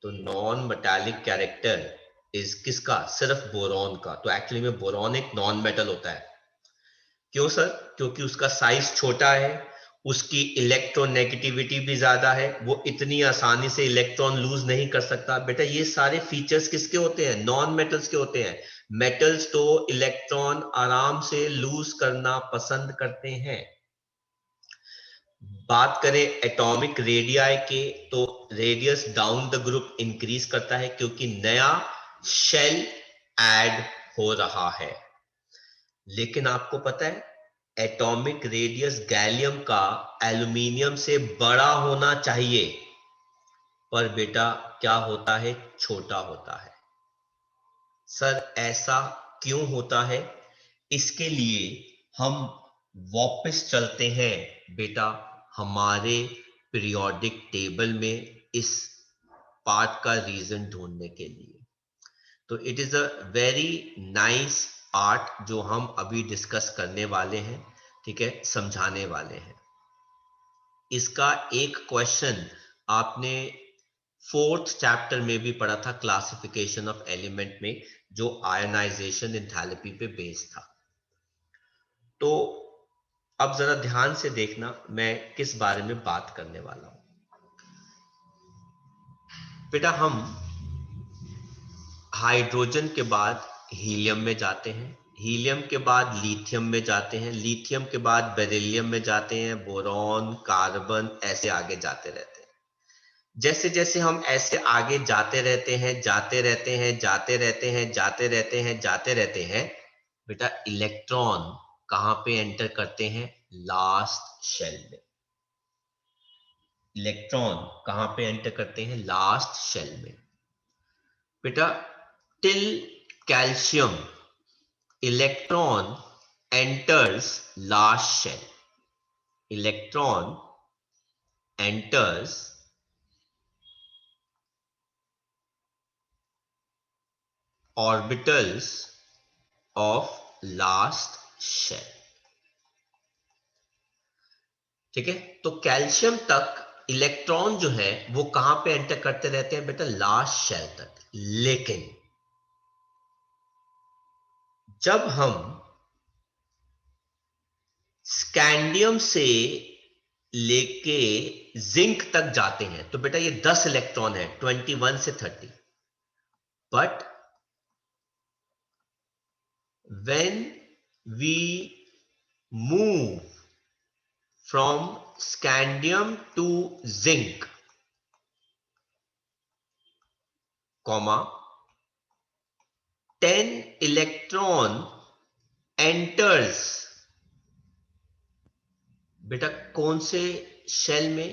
तो नॉन मेटालिक कैरेक्टर इज किसका? सिर्फ बोरॉन का। तो एक्चुअली में बोरॉन एक नॉन मेटल होता है। क्यों सर? क्योंकि उसका साइज छोटा है, उसकी इलेक्ट्रोनेगेटिविटी भी ज्यादा है, वो इतनी आसानी से इलेक्ट्रॉन लूज नहीं कर सकता। बेटा ये सारे फीचर्स किसके होते हैं? नॉन मेटल्स के होते हैं। मेटल्स तो इलेक्ट्रॉन आराम से लूज करना पसंद करते हैं। बात करें एटॉमिक रेडियाई के, तो radius down the group increase करता है क्योंकि नया शेल ऐड हो रहा है। लेकिन आपको पता है एटॉमिक रेडियस गैलियम का एल्यूमिनियम से बड़ा होना चाहिए, पर बेटा क्या होता है? छोटा होता है। सर ऐसा क्यों होता है? इसके लिए हम वापस चलते हैं बेटा हमारे पीरियोडिक टेबल में, इस पार्ट का रीजन ढूंढने के लिए। तो it is a very nice part जो हम अभी डिस्कस करने वाले हैं, ठीक है, समझाने वाले हैं। इसका एक क्वेश्चन आपने फोर्थ चैप्टर में भी पढ़ा था, क्लासिफिकेशन ऑफ एलिमेंट में, जो आयनाइजेशन एंथैल्पी पे बेस्ड था। तो अब जरा ध्यान से देखना मैं किस बारे में बात करने वाला हूं। बेटा हम हाइड्रोजन के बाद हीलियम में जाते हैं, हीलियम के बाद लिथियम में जाते हैं, लिथियम के बाद बेरिलियम में जाते हैं, बोरॉन, कार्बन, ऐसे आगे जाते रहते हैं। जैसे जैसे हम ऐसे आगे जाते रहते हैं, जाते रहते हैं, जाते रहते हैं, जाते रहते हैं, जाते रहते हैं, बेटा इलेक्ट्रॉन कहां पे एंटर करते हैं? लास्ट शेल में। इलेक्ट्रॉन कहां पे एंटर करते हैं? लास्ट शेल में। बेटा till calcium electron enters last shell. Electron enters orbitals of last shell. ठीक है, तो कैल्शियम तक इलेक्ट्रॉन जो है वो कहां पे एंटर करते रहते हैं बेटा, लास्ट शेल तक। लेकिन जब हम स्कैंडियम से लेके जिंक तक जाते हैं तो बेटा ये 10 इलेक्ट्रॉन है, 21 से 30। But when we move from scandium to zinc, comma 10 electron enters बेटा कौन से शेल में,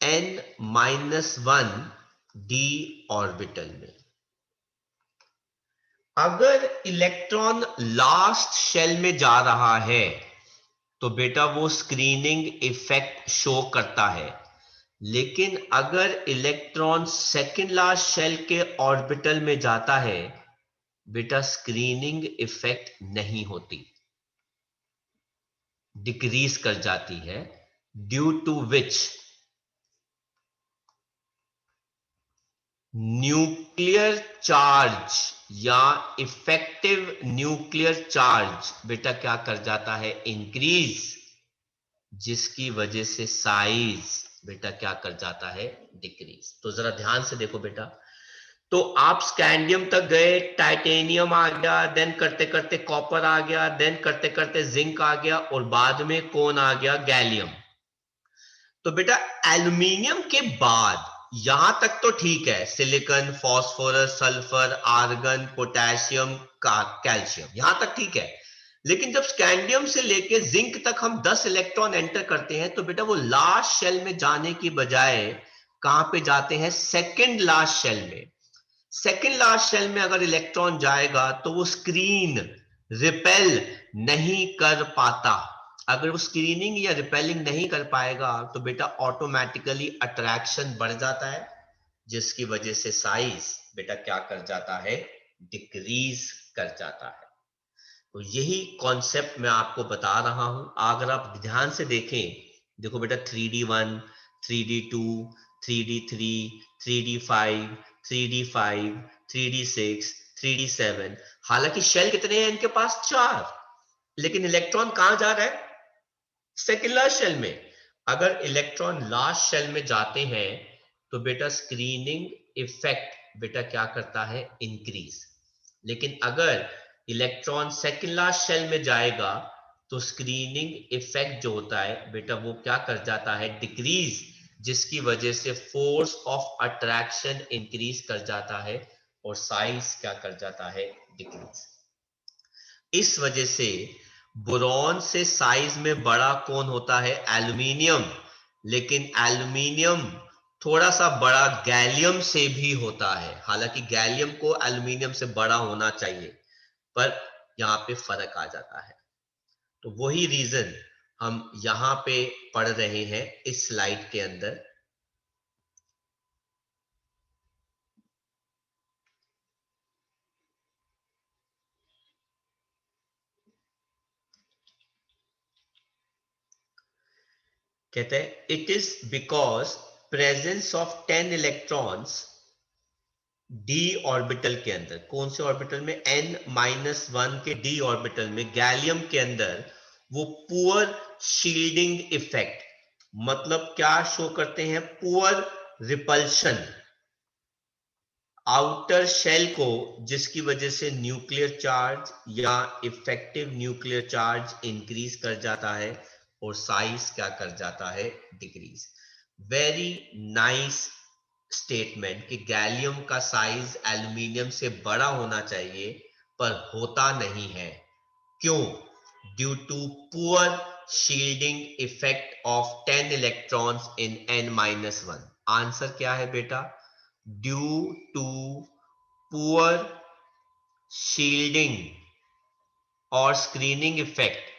n-1 d ऑर्बिटल में। अगर इलेक्ट्रॉन लास्ट शेल में जा रहा है तो बेटा वो स्क्रीनिंग इफेक्ट शो करता है। लेकिन अगर इलेक्ट्रॉन सेकेंड लास्ट शेल के ऑर्बिटल में जाता है बेटा स्क्रीनिंग इफेक्ट नहीं होती, डिक्रीज कर जाती है, due to which nuclear charge या इफेक्टिव न्यूक्लियर चार्ज बेटा क्या कर जाता है, इंक्रीज, जिसकी वजह से साइज बेटा क्या कर जाता है, डिक्रीज। तो जरा ध्यान से देखो बेटा, तो आप स्कैंडियम तक गए, टाइटेनियम आ गया, देन करते करते कॉपर आ गया, देन करते करते जिंक आ गया, और बाद में कौन आ गया, गैलियम। तो बेटा एल्यूमिनियम के बाद यहां तक तो ठीक है, silicon, phosphorus, sulphur, argon, potassium, calcium, यहां तक ठीक है। लेकिन जब स्कैंडियम से लेके जिंक तक हम 10 इलेक्ट्रॉन एंटर करते हैं तो बेटा वो लास्ट शेल में जाने की बजाय कहां पे जाते हैं, सेकंड लास्ट शेल में। सेकंड लास्ट शेल में अगर इलेक्ट्रॉन जाएगा तो वो स्क्रीन रिपेल नहीं कर पाता। अगर वो स्क्रीनिंग या रिपेलिंग नहीं कर पाएगा तो बेटा ऑटोमेटिकली अट्रैक्शन बढ़ जाता है, जिसकी वजह से साइज बेटा क्या कर जाता है, डिक्रीज कर जाता है। तो यही कॉन्सेप्ट मैं आपको बता रहा हूं। अगर आप ध्यान से देखें, देखो बेटा 3D1, 3D2, 3D3, 3D5, 3D5, 3D6, 3D7। हालांकि शेल कितने हैं इनके पास, 4, लेकिन इलेक्ट्रॉन कहां जा रहा है, सेकेंड लास्ट शेल में। अगर इलेक्ट्रॉन लास्ट शेल में जाते हैं तो बेटा स्क्रीनिंग इफेक्ट बेटा क्या करता है, इंक्रीज। लेकिन अगर इलेक्ट्रॉन सेकेंड लास्ट शेल में जाएगा तो स्क्रीनिंग इफेक्ट जो होता है बेटा वो क्या कर जाता है, डिक्रीज, जिसकी वजह से फोर्स ऑफ अट्रैक्शन इंक्रीज कर जाता है और साइज क्या कर जाता है, डिक्रीज। इस वजह से बोरॉन से साइज में बड़ा कौन होता है, एल्यूमिनियम। लेकिन एल्यूमिनियम थोड़ा सा बड़ा गैलियम से भी होता है। हालांकि गैलियम को एल्यूमिनियम से बड़ा होना चाहिए, पर यहां पे फर्क आ जाता है। तो वही रीजन हम यहां पे पढ़ रहे हैं इस स्लाइड के अंदर। कहते हैं it is because presence of 10 electrons D orbital के अंदर, कौन से ऑर्बिटल में, n-1 के डी ऑर्बिटल में, गैलियम के अंदर वो पुअर शील्डिंग इफेक्ट, मतलब क्या शो करते हैं, पुअर रिपल्शन आउटर शेल को, जिसकी वजह से न्यूक्लियर चार्ज या इफेक्टिव न्यूक्लियर चार्ज इंक्रीज कर जाता है और साइज क्या कर जाता है, डिक्रीज। वेरी नाइस स्टेटमेंट कि गैलियम का साइज एल्यूमिनियम से बड़ा होना चाहिए, पर होता नहीं है। क्यों, due to poor shielding effect of 10 electrons in n-1। Answer क्या है बेटा, ड्यू टू पुअर शील्डिंग और स्क्रीनिंग इफेक्ट,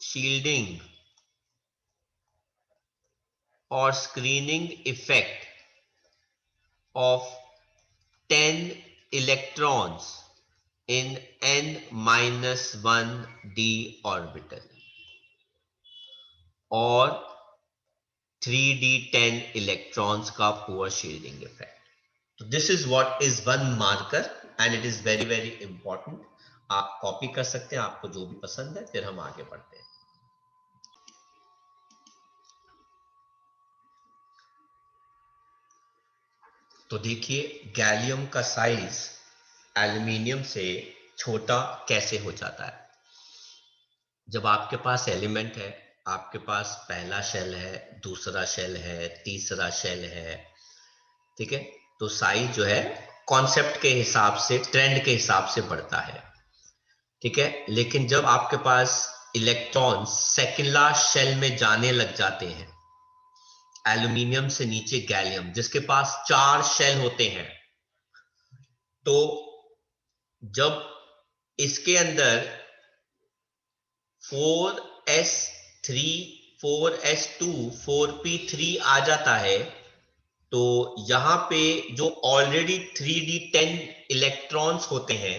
शील्डिंग और screening effect of 10 electrons in n-1 d orbital और 3d10 electrons का poor shielding effect. So this is what is one marker and it is very very important. आप copy कर सकते हैं आपको जो भी पसंद है, फिर हम आगे बढ़ते हैं. तो देखिए गैलियम का साइज एल्यूमिनियम से छोटा कैसे हो जाता है. जब आपके पास एलिमेंट है, आपके पास पहला शेल है, दूसरा शेल है, तीसरा शेल है, ठीक है, तो साइज जो है कॉन्सेप्ट के हिसाब से, ट्रेंड के हिसाब से बढ़ता है, ठीक है. लेकिन जब आपके पास इलेक्ट्रॉन सेकेंड लास्ट शेल में जाने लग जाते हैं, एल्यूमिनियम से नीचे गैलियम जिसके पास 4 शेल होते हैं, तो जब इसके अंदर 4s3 4s2 4p3 आ जाता है, तो यहां पे जो ऑलरेडी 3d10 इलेक्ट्रॉन्स होते हैं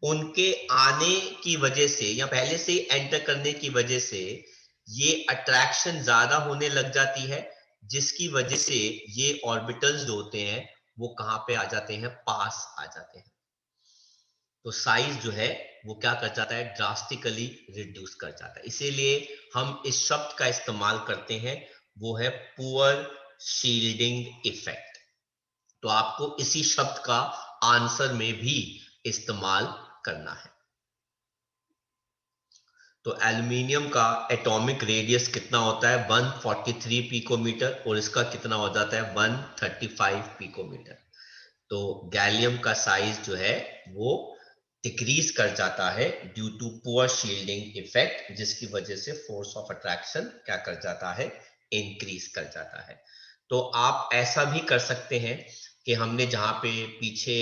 उनके आने की वजह से या पहले से एंटर करने की वजह से ये अट्रैक्शन ज्यादा होने लग जाती है, जिसकी वजह से ये ऑर्बिटल्स जो होते हैं वो कहां पे आ जाते हैं, पास आ जाते हैं. तो साइज जो है वो क्या कर जाता है, ड्रास्टिकली रिड्यूस कर जाता है. इसीलिए हम इस शब्द का इस्तेमाल करते हैं, वो है पुअर शील्डिंग इफेक्ट. तो आपको इसी शब्द का आंसर में भी इस्तेमाल करना है. तो एल्यूमिनियम का एटॉमिक रेडियस कितना होता है, 143 पिकोमीटर, और इसका कितना हो जाता है, 135 पिकोमीटर. तो गैलियम का साइज जो है वो डिक्रीज कर जाता है due to poor shielding effect, जिसकी वजह से फोर्स ऑफ अट्रैक्शन क्या कर जाता है, इंक्रीज कर जाता है. तो आप ऐसा भी कर सकते हैं कि हमने जहां पे पीछे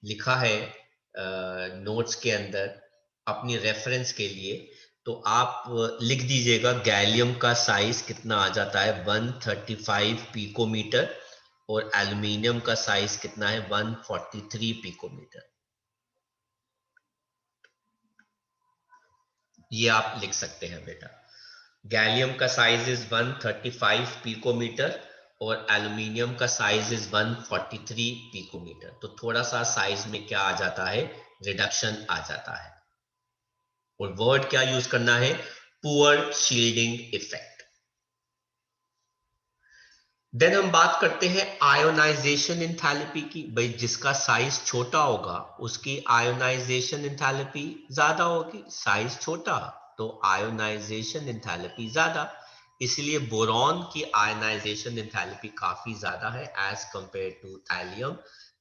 लिखा है नोट्स के अंदर अपनी रेफरेंस के लिए, तो आप लिख दीजिएगा गैलियम का साइज कितना आ जाता है, 135 पिकोमीटर, और एल्यूमिनियम का साइज कितना है, 143 पिकोमीटर. ये आप लिख सकते हैं बेटा. गैलियम का साइज इज 135 पिकोमीटर और एल्यूमिनियम का साइज इज 143 पिकोमीटर. तो थोड़ा सा साइज में क्या आ जाता है, रिडक्शन आ जाता है. और वर्ड क्या यूज करना है, पुअर शील्डिंग इफेक्ट. देन हम बात करते हैं आयोनाइजेशन एंथैल्पी की. भाई जिसका साइज छोटा होगा उसकी आयोनाइजेशन एंथैल्पी ज्यादा होगी, साइज छोटा तो आयोनाइजेशन एंथैल्पी ज्यादा. इसलिए बोरॉन की आयोनाइजेशन एंथैल्पी काफी ज्यादा है as compare to thallium,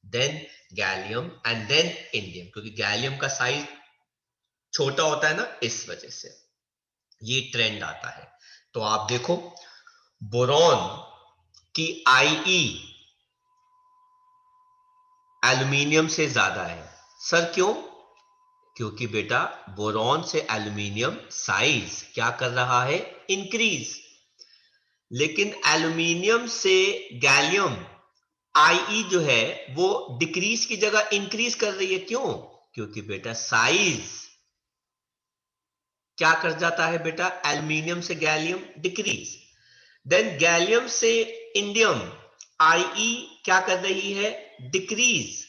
then gallium and then indium, क्योंकि गैलियम का साइज छोटा होता है ना, इस वजह से ये ट्रेंड आता है. तो आप देखो बोरॉन कि आईई एल्यूमिनियम से ज्यादा है. सर क्यों, क्योंकि बेटा बोरॉन से एल्यूमिनियम साइज क्या कर रहा है, इंक्रीज. लेकिन एल्यूमिनियम से गैलियम आईई जो है वो डिक्रीज की जगह इंक्रीज कर रही है. क्यों, क्योंकि बेटा साइज क्या कर जाता है बेटा, एल्यूमिनियम से गैलियम डिक्रीज. देन गैलियम से इंडियम आईई क्या कर रही है, डिक्रीज,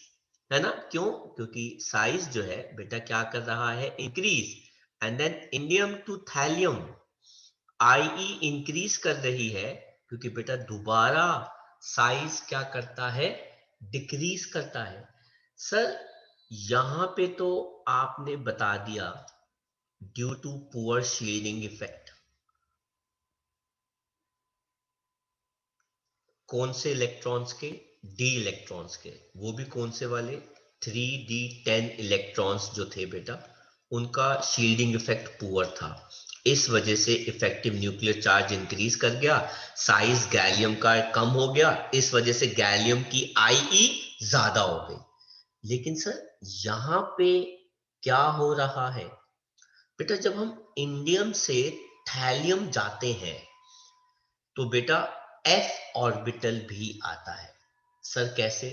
है ना. क्यों, क्योंकि साइज जो है बेटा क्या कर रहा है, increase. And then indium to thallium IE increase कर रही है, क्योंकि बेटा दोबारा साइज क्या करता है, डिक्रीज करता है. सर यहां पे तो आपने बता दिया due to poor shielding effect. कौन से इलेक्ट्रॉन्स के, डी इलेक्ट्रॉन्स के, वो भी कौन से वाले, 3d10 इलेक्ट्रॉन्स जो थे बेटा, उनका शील्डिंग इफेक्ट पुअर था. इस वजह से इफेक्टिव न्यूक्लियर चार्ज इंक्रीज कर गया, साइज गैलियम का कम हो गया, इस वजह से गैलियम की आईई ज्यादा हो गई. लेकिन सर यहां पे क्या हो रहा है बेटा, जब हम इंडियम से थैलियम जाते हैं तो बेटा f ऑर्बिटल भी आता है. सर कैसे,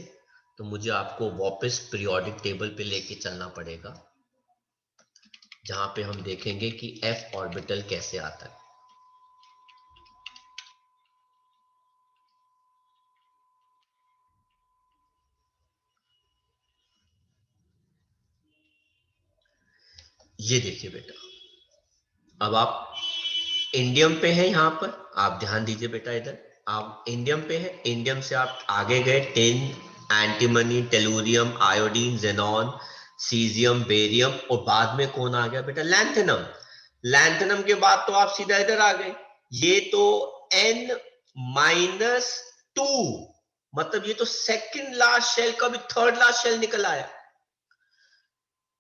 तो मुझे आपको वापस पीरियोडिक टेबल पे लेके चलना पड़ेगा, जहां पे हम देखेंगे कि f ऑर्बिटल कैसे आता है। ये देखिए बेटा, अब आप इंडियम पे हैं, यहां पर आप ध्यान दीजिए बेटा, इधर आप इंडियम पे हैं, इंडियम से आप आगे गए, tin, antimony, tellurium, iodine, xenon, caesium, barium, और बाद में कौन आ गया बेटा, लैंथेनम। लैंथेनम के बाद तो आप सीधा इधर आ गए, ये तो N-2, मतलब ये तो सेकंड लास्ट शेल का भी थर्ड लास्ट शेल निकल आया।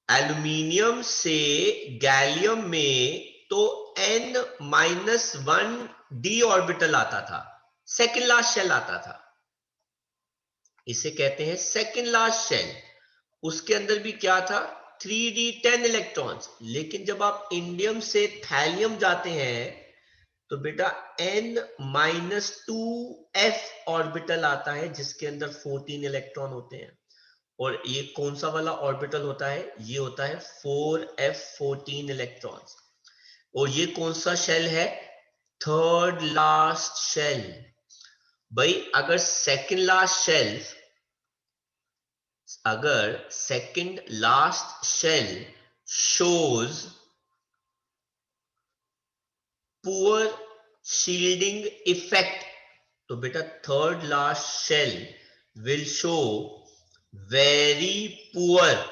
एल्यूमिनियम से गैलियम में तो N-1d ऑर्बिटल आता था, सेकंड लास्ट शेल आता था, इसे कहते हैं सेकंड लास्ट शेल। उसके अंदर भी क्या था, 3d10 इलेक्ट्रॉन्स। लेकिन जब आप इंडियम से थैलियम जाते हैं तो बेटा N-2f ऑर्बिटल आता है, जिसके अंदर 14 इलेक्ट्रॉन होते हैं। और ये कौन सा वाला ऑर्बिटल होता है, ये होता है 4f14 इलेक्ट्रॉन्स। और ये कौन सा शेल है, थर्ड लास्ट शेल। भाई अगर second last shell shows poor shielding effect, तो बेटा third last shell will show very poor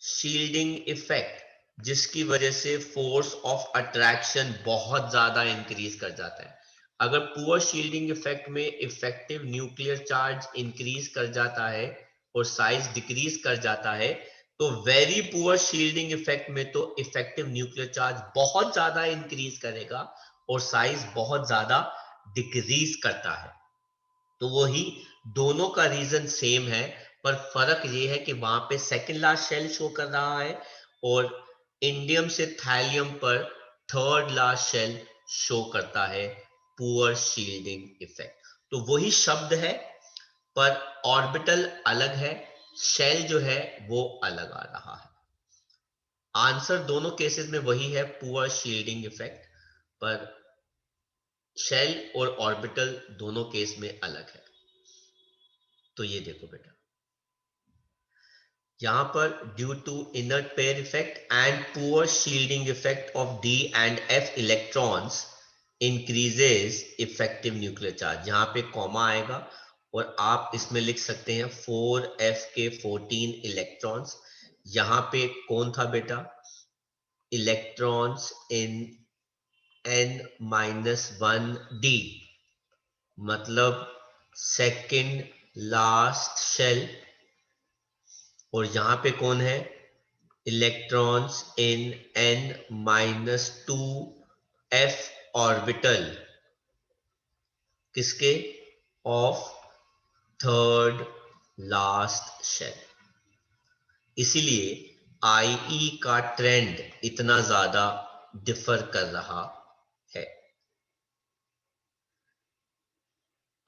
shielding effect, जिसकी वजह से फोर्स ऑफ अट्रैक्शन बहुत ज्यादा इंक्रीज कर जाता है। अगर पुअर शील्डिंग इफेक्ट में इफेक्टिव न्यूक्लियर चार्ज इंक्रीज कर जाता है और साइज डिक्रीज कर जाता है, तो वेरी पुअर शील्डिंग इफेक्ट में तो इफेक्टिव न्यूक्लियर चार्ज बहुत ज्यादा इंक्रीज करेगा और साइज बहुत ज्यादा डिक्रीज करता है। तो वही दोनों का रीजन सेम है, पर फर्क ये है कि वहां पे सेकंड लास्ट शेल शो कर रहा है और इंडियम से थैलियम पर थर्ड लास्ट शेल शो करता है पुअर शील्डिंग इफेक्ट। तो वही शब्द है, पर ऑर्बिटल अलग है, शेल जो है वो अलग आ रहा है। आंसर दोनों केसेस में वही है, पुअर शील्डिंग इफेक्ट, पर शेल और ऑर्बिटल दोनों केस में अलग है। तो ये देखो बेटा, यहां पर due to inert pair effect and poor shielding effect of D and F electrons increases effective nuclear charge, यहां पे कॉमा आएगा और आप इसमें लिख सकते हैं 4f के 14 इलेक्ट्रॉन्स। यहां पे कौन था बेटा, इलेक्ट्रॉन्स इन N-1d, मतलब सेकंड लास्ट शेल। और यहां पे कौन है, इलेक्ट्रॉन्स इन N-2f ऑर्बिटल, किसके, ऑफ थर्ड लास्ट शेल। इसीलिए IE का ट्रेंड इतना ज्यादा डिफर कर रहा है।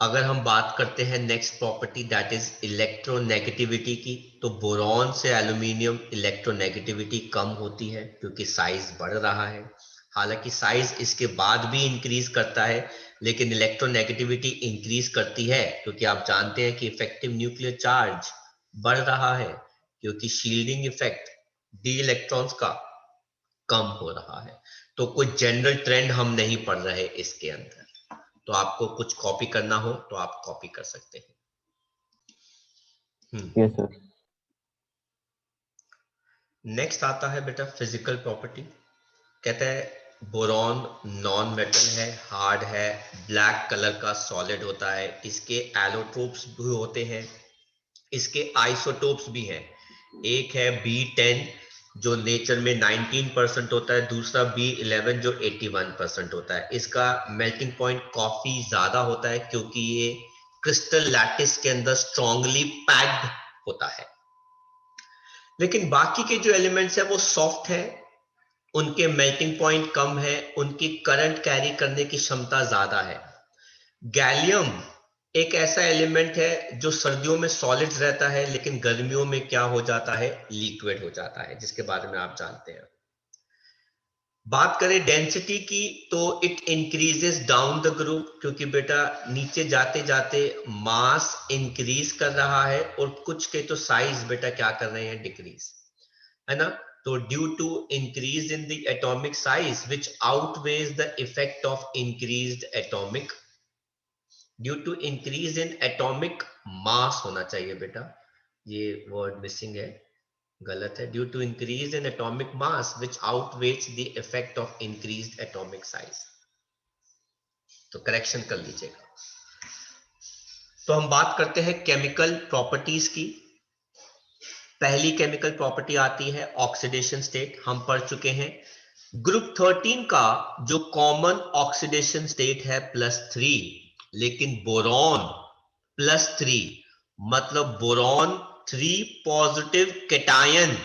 अगर हम बात करते हैं next property, that is electronegativity की, तो बोरॉन से एल्यूमिनियम इलेक्ट्रोनेगेटिविटी कम होती है क्योंकि साइज बढ़ रहा है। हालांकि साइज इसके बाद भी इंक्रीज करता है, लेकिन इलेक्ट्रोनेगेटिविटी इंक्रीज करती है क्योंकि आप जानते हैं कि इफेक्टिव न्यूक्लियर चार्ज बढ़ रहा है, क्योंकि शील्डिंग इफेक्ट डी इलेक्ट्रॉन्स का कम हो रहा है। तो कोई जनरल ट्रेंड हम नहीं पढ़ रहे इसके अंदर। तो आपको कुछ कॉपी करना हो तो आप कॉपी कर सकते हैं। Yes sir. नेक्स्ट आता है बेटा फिजिकल प्रॉपर्टी। कहते हैं बोरॉन नॉन मेटल है, हार्ड है, ब्लैक कलर का सॉलिड होता है, इसके एलोट्रोप्स भी होते हैं, इसके आइसोटोप्स भी हैं। एक है B10 जो नेचर में 19% होता है, दूसरा B11 जो 81% होता है। इसका मेल्टिंग पॉइंट काफी ज्यादा होता है क्योंकि ये क्रिस्टल लैटिस के अंदर स्ट्रांगली पैक्ड होता है। लेकिन बाकी के जो एलिमेंट्स है वो सॉफ्ट है, उनके मेल्टिंग पॉइंट कम है, उनकी करंट कैरी करने की क्षमता ज्यादा है। गैलियम एक ऐसा एलिमेंट है जो सर्दियों में सॉलिड्स रहता है लेकिन गर्मियों में क्या हो जाता है, लिक्विड हो जाता है, जिसके बारे में आप जानते हैं। बात करें डेंसिटी की तो it increases down the group, क्योंकि बेटा नीचे जाते जाते मास इंक्रीज कर रहा है और कुछ के तो साइज बेटा क्या कर रहे हैं, डिक्रीज, है ना। तो due to increase in the atomic size which outweighs the effect of increased atomic, due to increase in atomic mass होना चाहिए बेटा, ये वर्ड मिसिंग है, गलत है, due to increase in atomic mass which outweighs the effect of increased atomic size. तो correction कर लीजिएगा। तो हम बात करते हैं केमिकल प्रॉपर्टीज की। पहली केमिकल प्रॉपर्टी आती है ऑक्सीडेशन स्टेट, हम पढ़ चुके हैं। ग्रुप 13 का जो कॉमन ऑक्सीडेशन स्टेट है +3, लेकिन बोरॉन +3 मतलब बोरॉन 3 पॉजिटिव कैटायन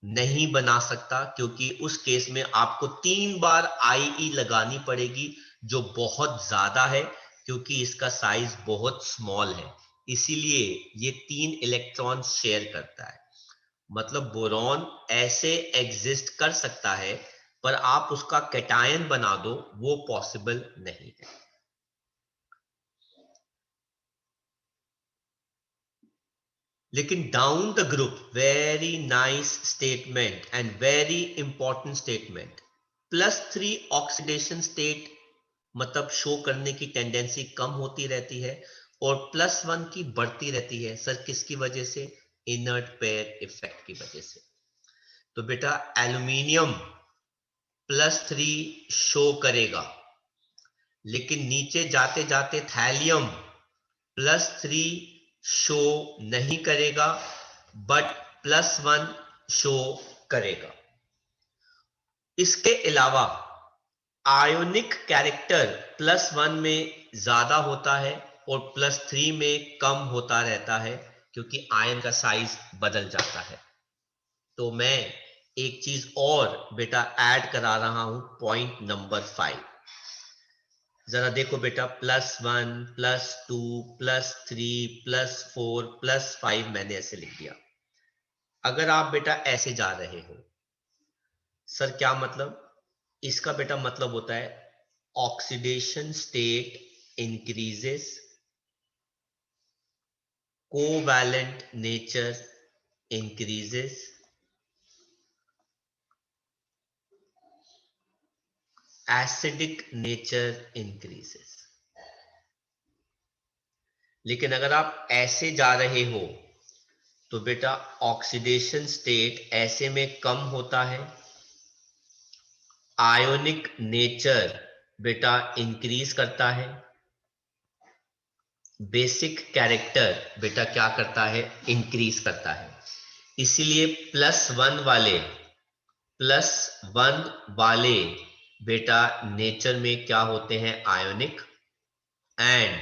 नहीं बना सकता, क्योंकि उस केस में आपको 3 बार IE लगानी पड़ेगी, जो बहुत ज्यादा है, क्योंकि इसका साइज बहुत स्मॉल है, इसीलिए ये 3 इलेक्ट्रॉन शेयर करता है। मतलब बोरॉन ऐसे एग्जिस्ट कर सकता है, पर आप उसका कैटायन बना दो वो पॉसिबल नहीं है। लेकिन down the group, very nice statement and very important statement, +3 oxidation state मतलब शो करने की टेंडेंसी कम होती रहती है और +1 की बढ़ती रहती है। सर किसकी वजह से, इनर्ट पेयर इफेक्ट की वजह से। तो बेटा एल्यूमिनियम +3 शो करेगा, लेकिन नीचे जाते जाते थैलियम +3 शो नहीं करेगा, बट +1 शो करेगा। इसके अलावा आयोनिक कैरेक्टर +1 में ज्यादा होता है और +3 में कम होता रहता है, क्योंकि आयन का साइज बदल जाता है। तो मैं एक चीज और बेटा ऐड करा रहा हूं, पॉइंट नंबर 5। जरा देखो बेटा, +1 +2 +3 +4 +5 मैंने ऐसे लिख दिया। अगर आप बेटा ऐसे जा रहे हो, सर क्या मतलब, इसका बेटा मतलब होता है oxidation state increases, covalent nature increases, acidic nature increases. लेकिन अगर आप ऐसे जा रहे हो तो बेटा ऑक्सीडेशन स्टेट ऐसे में कम होता है, आयोनिक नेचर बेटा इंक्रीज करता है, बेसिक कैरेक्टर बेटा क्या करता है, इंक्रीज करता है। इसीलिए +1 वाले बेटा नेचर में क्या होते हैं, आयोनिक, एंड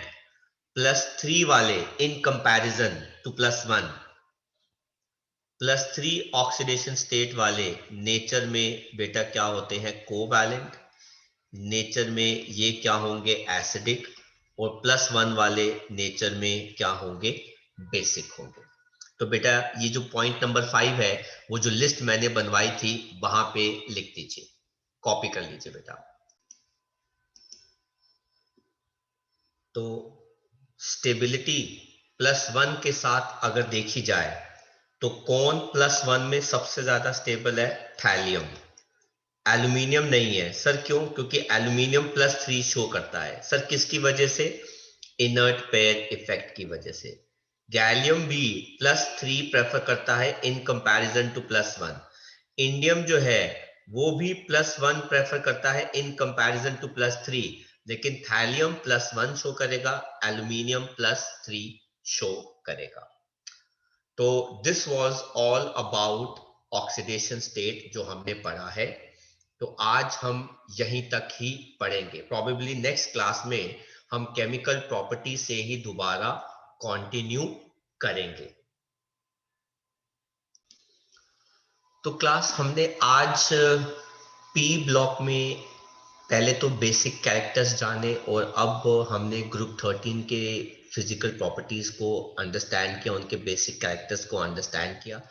+3 वाले in comparison to +1 +3 oxidation state वाले नेचर में बेटा क्या होते हैं, कोवैलेंट, नेचर में ये क्या होंगे, एसिडिक, और +1 वाले नेचर में क्या होंगे, बेसिक होंगे। तो बेटा ये जो पॉइंट नंबर 5 है, वो जो लिस्ट मैंने बनवाई थी वहां पे लिख दीजिए, कॉपी कर लीजिए बेटा। तो स्टेबिलिटी +1 के साथ अगर देखी जाए तो कौन +1 में सबसे ज्यादा स्टेबल है, थैलियम। एल्यूमिनियम नहीं है। सर क्यों, क्योंकि एल्यूमिनियम +3 शो करता है। सर किसकी वजह से, इनर्ट पेयर इफेक्ट की वजह से। गैलियम भी +3 प्रेफर करता है इन कंपैरिजन टू +1। इंडियम जो है वो भी +1 प्रेफर करता है इन कंपैरिजन टू +3, लेकिन थैलियम +1 शो करेगा, एल्यूमिनियम +3 शो करेगा। तो this was all about oxidation state जो हमने पढ़ा है। तो आज हम यहीं तक ही पढ़ेंगे, प्रॉबेबली नेक्स्ट क्लास में हम केमिकल प्रॉपर्टी से ही दोबारा कंटिन्यू करेंगे। तो क्लास हमने आज पी ब्लॉक में पहले तो बेसिक कैरेक्टर्स जाने और अब हमने ग्रुप 13 के फिजिकल प्रॉपर्टीज को अंडरस्टैंड किया, उनके बेसिक कैरेक्टर्स को अंडरस्टैंड किया।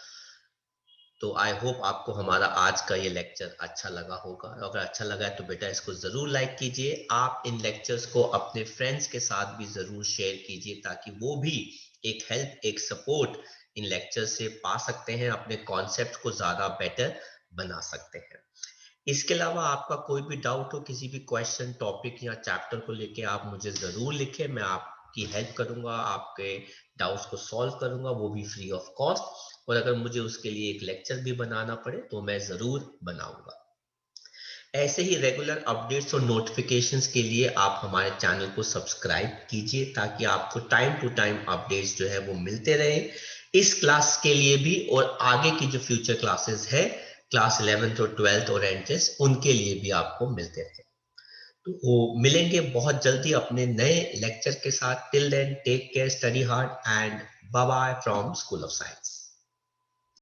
तो आई होप आपको हमारा आज का ये लेक्चर अच्छा लगा होगा। अगर अच्छा लगा है तो बेटा इसको जरूर लाइक कीजिए। आप इन लेक्चर्स को अपने फ्रेंड्स के साथ भी जरूर शेयर कीजिए ताकि वो भी एक हेल्प, एक सपोर्ट इन लेक्चर से पा सकते हैं, अपने कॉन्सेप्ट को ज्यादा बेटर बना सकते हैं। इसके अलावा आपका कोई भी डाउट हो, किसी भी क्वेश्चन, टॉपिक या चैप्टर को लेके आप मुझे जरूर लिखें। मैं आपकी हेल्प करूंगा, आपके डाउट्स को सॉल्व करूंगा, वो भी फ्री ऑफ कॉस्ट। और अगर मुझे उसके लिए एक लेक्चर भी बनाना पड़े तो मैं जरूर बनाऊंगा। ऐसे ही रेगुलर अपडेट्स और नोटिफिकेशंस के लिए आप हमारे चैनल को सब्सक्राइब कीजिए ताकि आपको टाइम टू टाइम अपडेट्स जो है वो मिलते रहे, इस क्लास के लिए भी और आगे की जो फ्यूचर क्लासेस है, क्लास 11th और 12th और एंट्रेंस, उनके लिए भी आपको मिलते रहे। तो वो मिलेंगे बहुत जल्दी अपने नए लेक्चर के साथ। Till then take care, study hard and bye bye from school of science.